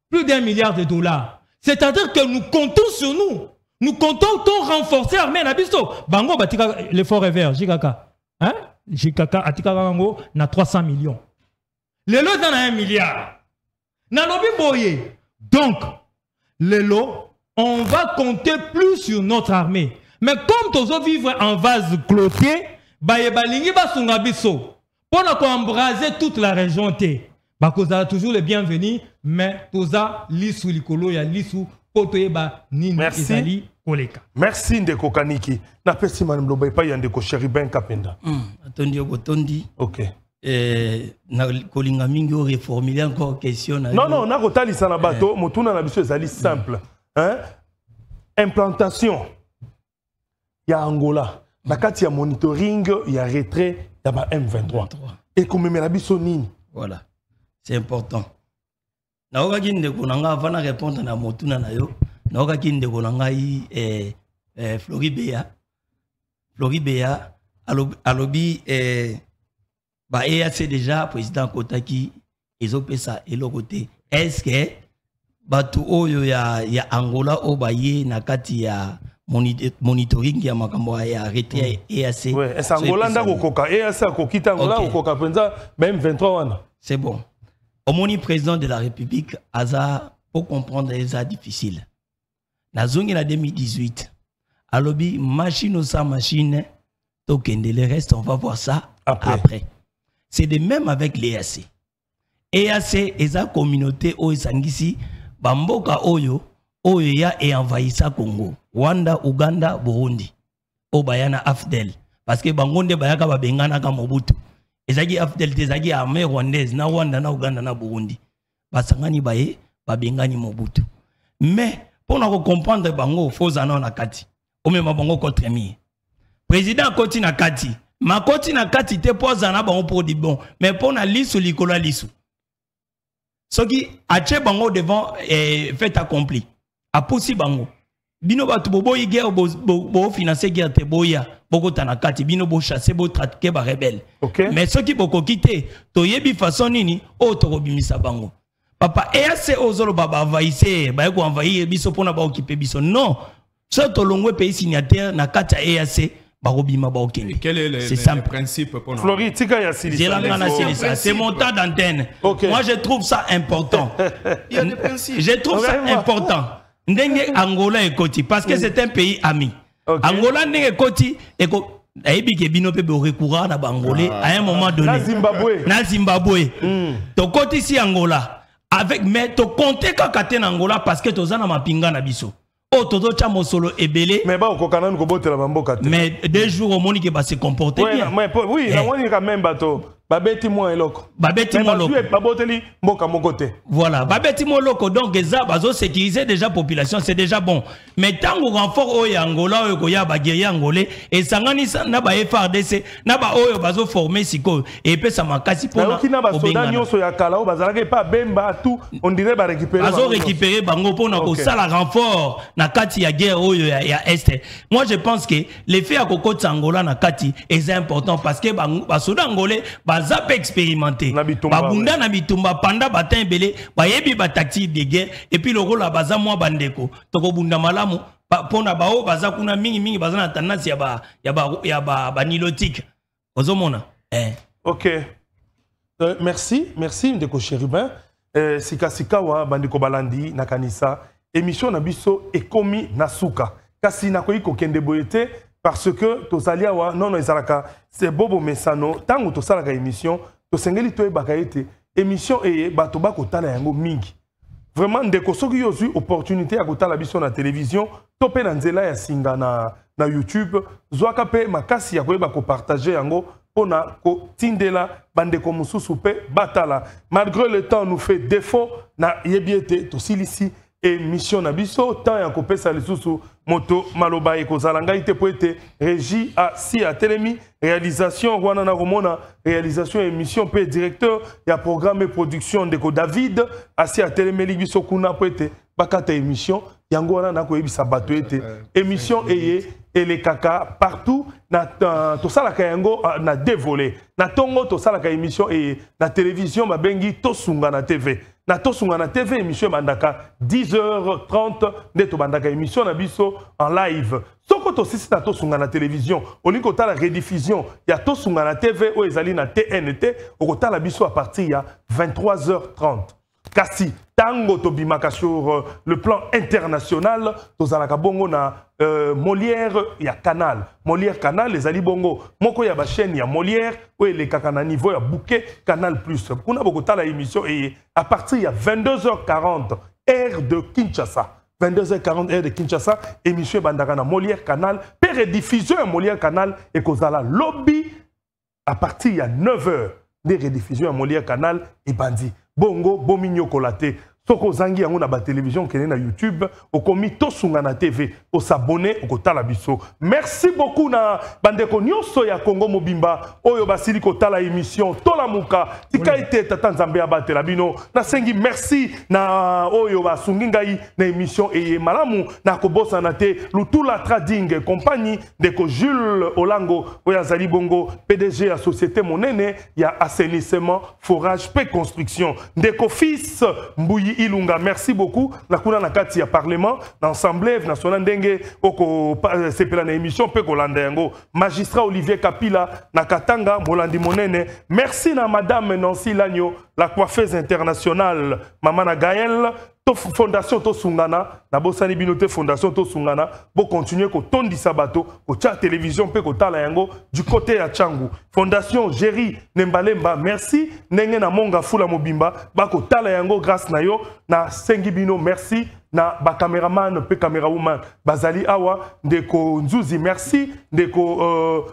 plus d'1 milliard de dollars. C'est-à-dire que nous comptons sur nous. Nous comptons pour renforcer l'armée na biso. Bango batika l'effort est vert, Jikaka. Hein? Jikaka atika bango na 300 millions. Les lots dans 1 milliard. Na lobby boye. Donc, les lots, on va compter plus sur notre armée. Mais comme tous vivre en vase clôté, baye balingi basunga biso pour embraser toute la région te bakoza toujours les bienvenus mais toza lisu likolo ya lisu poto ba nini ezali koleka. Merci ndeko Kaniki na pesi madame Loba pa ya ndeko Chéribin Kapenda. Atondi okotondi. OK. Na kolinga mingi o reformuler encore question na. Non na kotalisa na bato motuna na biso ezali simple. Hein? Implantation ya Angola. La carte ya monitoring, il y a retrait, il y a M23. Et comme me la biso nini. Voilà. C'est important. Na oka kinde konanga avant de répondre na motuna na yo. Na oka kinde konanga Floribea. Floribea alobi ba EAC déjà président Kotaki ezopesa eloko-te. Est-ce que batu oyo ya Angola obaye na kati ya monitoring ya makambo ya retrait EAC. Ouais, est Angola ndako koka EAC kokita Angola koka penza même 23 wana. C'est bon. Omoni président de la République aza pour comprendre ça difficile. Na zongi na 2018 alobi machine ou sans machine tokende le reste on va voir ça après. C'est de même avec l'EAC. EAC eza communauté o esangisi bamboka oyo ya et envahissa Congo. Rwanda, Uganda, Burundi. O bayana Afdel. Parce que Bangonde bayaka babengana ka Mobutu. Ezagi Afdel tezagi armée rwandaise na Rwanda na Uganda na Burundi. Basangani baye babengani Mobutu. Mais pour nous comprendre bango faux anon na kati. O même bango contre mi. Président koti na kati. Ma koti na kati te poza na bango pour di bon. Mais pour na lisu likola lisu. Ce qui a bango devant fait accompli. A possi bango. Bino batu boboyi guerre bo financer guerre te boya boko tanakati bino bo chasser bo traquer ba rebelle. Mais ceux qui boko quitter to yebi façon nini o to bimisa bango. Papa EAC ozolo baba envahissé ba ko envahir biso pona ba occuper biso. Non. Ce to longwe pays signataire na kata EAC ba robima ba okende. Quel est le principe pour nous? Flori tika ya silisa. C'est mon temps d'antenne. Moi je trouve ça important. Il y a des principes. Je trouve ça important. Ndenge Angola et Koti parce que c'est un pays ami. Angola ndenge Koti et aibi ke bino pe recourant na Bangolais à un moment donné. Na Zimbabwe. To Koti si Angola avec mais to compter ka katen Angola parce que to zana mapinga na biso. O toto cha mosolo ebele. Mais ba ko kanana ko botela bamboka te. Mais des jours au moni ke ba se comporter bien. Oui, na woni ka même bato. babeti mo eloko babeti mo loko baboteli mboka mokote voilà babeti mo loko donc eza bazo sécuriser déjà population c'est déjà bon mais tango renfort oyo Angola oyo ko ya ba guerrier angolais et sangani na ba FRDC na ba oyo bazo former siko et pe sa makasi pona okina ba soda nyonso ya kala o bazalaka pa bemba tout on dirait ba récupérer bango pona ko sala renfort na kati ya guerre oyo ya est. Moi je pense que l'effet à kokota Angola na kati est important parce que ba soda angolais baza pe expérimenté babunda na bitumba panda batin belé bayebi ba tactique de guerre et puis le rôle la baza moi bandeko toko bunda malamu pona bao baza kuna mingi baza na tendance ya ba nilotique ozomona OK merci ndeko Chérubin sika wa bandeko balandi na kanisa émission na biso ekomi na suka kasi na koyi kokende boyete parce que tozali awa non ezalaka c'est bobo mesano tango tosalaka émission tosengeli toyebaka ete émission eye bato bakotala yango mingi vraiment ndeko soki yozwi opportunité ya kotala biso na télévision to pe na nzela ya singa na YouTube zwaka pe makasi ya koyeba kopartager yango pona kotindela bandeko mosusu pe batala malgré le temps nous fait défaut na yebiete tosilisi émission na biso tant ya kopesa lisusu moto maloba ekozala ngai te po ete régie a si a telemi réalisation wana na romona réalisation émission pe directeur ya programme et production ndeko David asi a telemeli biso kuna po ete bakata émission yango wana na koyebisa bato ete émission eye ele kaka partout na tosalaka yango na dévolé na tongo tosalaka émission eye na télévision babengi tosunga na TV na tosunga na TV émission bandaka 10h30 ndeto bandaka émission na biso en live soko tosisi na tosunga na télévision olingo tala rediffusion ya tosunga na TV o ezali na TNT okotala biso à partir ya 23h30 kasi tango tobimaka sur le plan international tozalaka bongo na Molière ya Canal les ali bongo moko ya ba chaîne ya Molière ou les kaka na niveau ya bouquet Canal Plus kuna bokota la émission et à partir ya 22h40 heure de Kinshasa 22h40 heure de Kinshasa émission bandaka na Molière Canal pe rediffusion ya Molière Canal et kozala lobby à partir ya 9h de rediffusion ya Molière Canal et bandi bongo bominyo kolate soko zangi yango na ba télévision kene na YouTube okomi tosunga na TV o s'abonner okotala biso merci beaucoup na bandeko nyonso ya Congo mobimba oyo basili kotala émission tolamuka tika ite tata nzambe abatela bino na sengi merci na oyo basungi ngai na émission eye malamu na kobosa na te Lutula Trading compagnie ndeko Jules Olango oyo azali bongo PDG ya société monene ya assainissement forage pe construction ndeko fils Mbuyi Ilunga merci beaucoup na kuna na kati ya parlement na assemblée nationale ndenge oko sepela na émission pe kolanda yango magistrat Olivier Kapila na Katanga molandi monene merci na madame Nancy Lagno la coiffeuse internationale maman na Gaël to fondation to sungana na bosani binote fondation to sungana bo continuer ko tondisa bato ko tia télévision pe ko tala yango du côté ya Changu fondation Jerry Nembalemba merci nenge na monga fula mobimba ba ko tala yango grâce na yo na sengi bino merci na ba cameraman pe camera woman bazali awa ndeko Nzuzi merci ndeko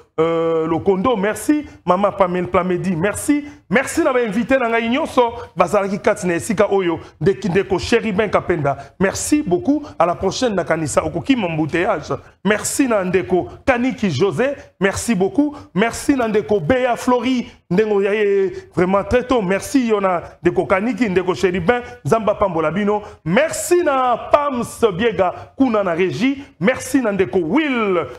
Lokondo merci maman Pamela Plamedi merci na ba invité na ngai nyonso bazalaki kati na esika oyo ndeko Chérubin Kapenda merci beaucoup à la prochaine na kanisa okoki mbouteillage merci na ndeko Kaniki José merci beaucoup merci na ndeko Bea Flori ndengo yaye vraiment très tôt merci yona ndeko Kaniki ndeko Chérubin Zamba Pambola bino merci na Pams Biega kuna na régie merci na ndeko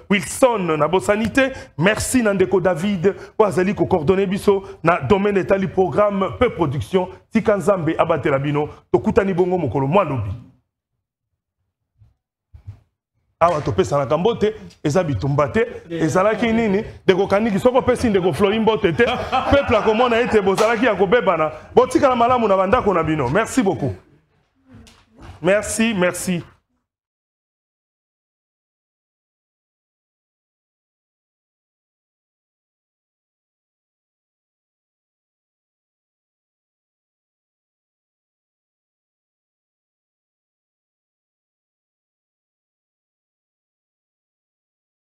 Wilson na bosanité merci na ndeko David wazali ko coordonner biso na domaine etali programme peu production tikanzambe abatela bino tokutani bongo mokolo mwalobi awa topesa na kambote eza bitumba te ezalaki nini ndeko Kaniki soko pesi ndeko Florimbo tete peuple akomona ete bozalaki ya kobebana botika na malamu na bandako na bino merci beaucoup merci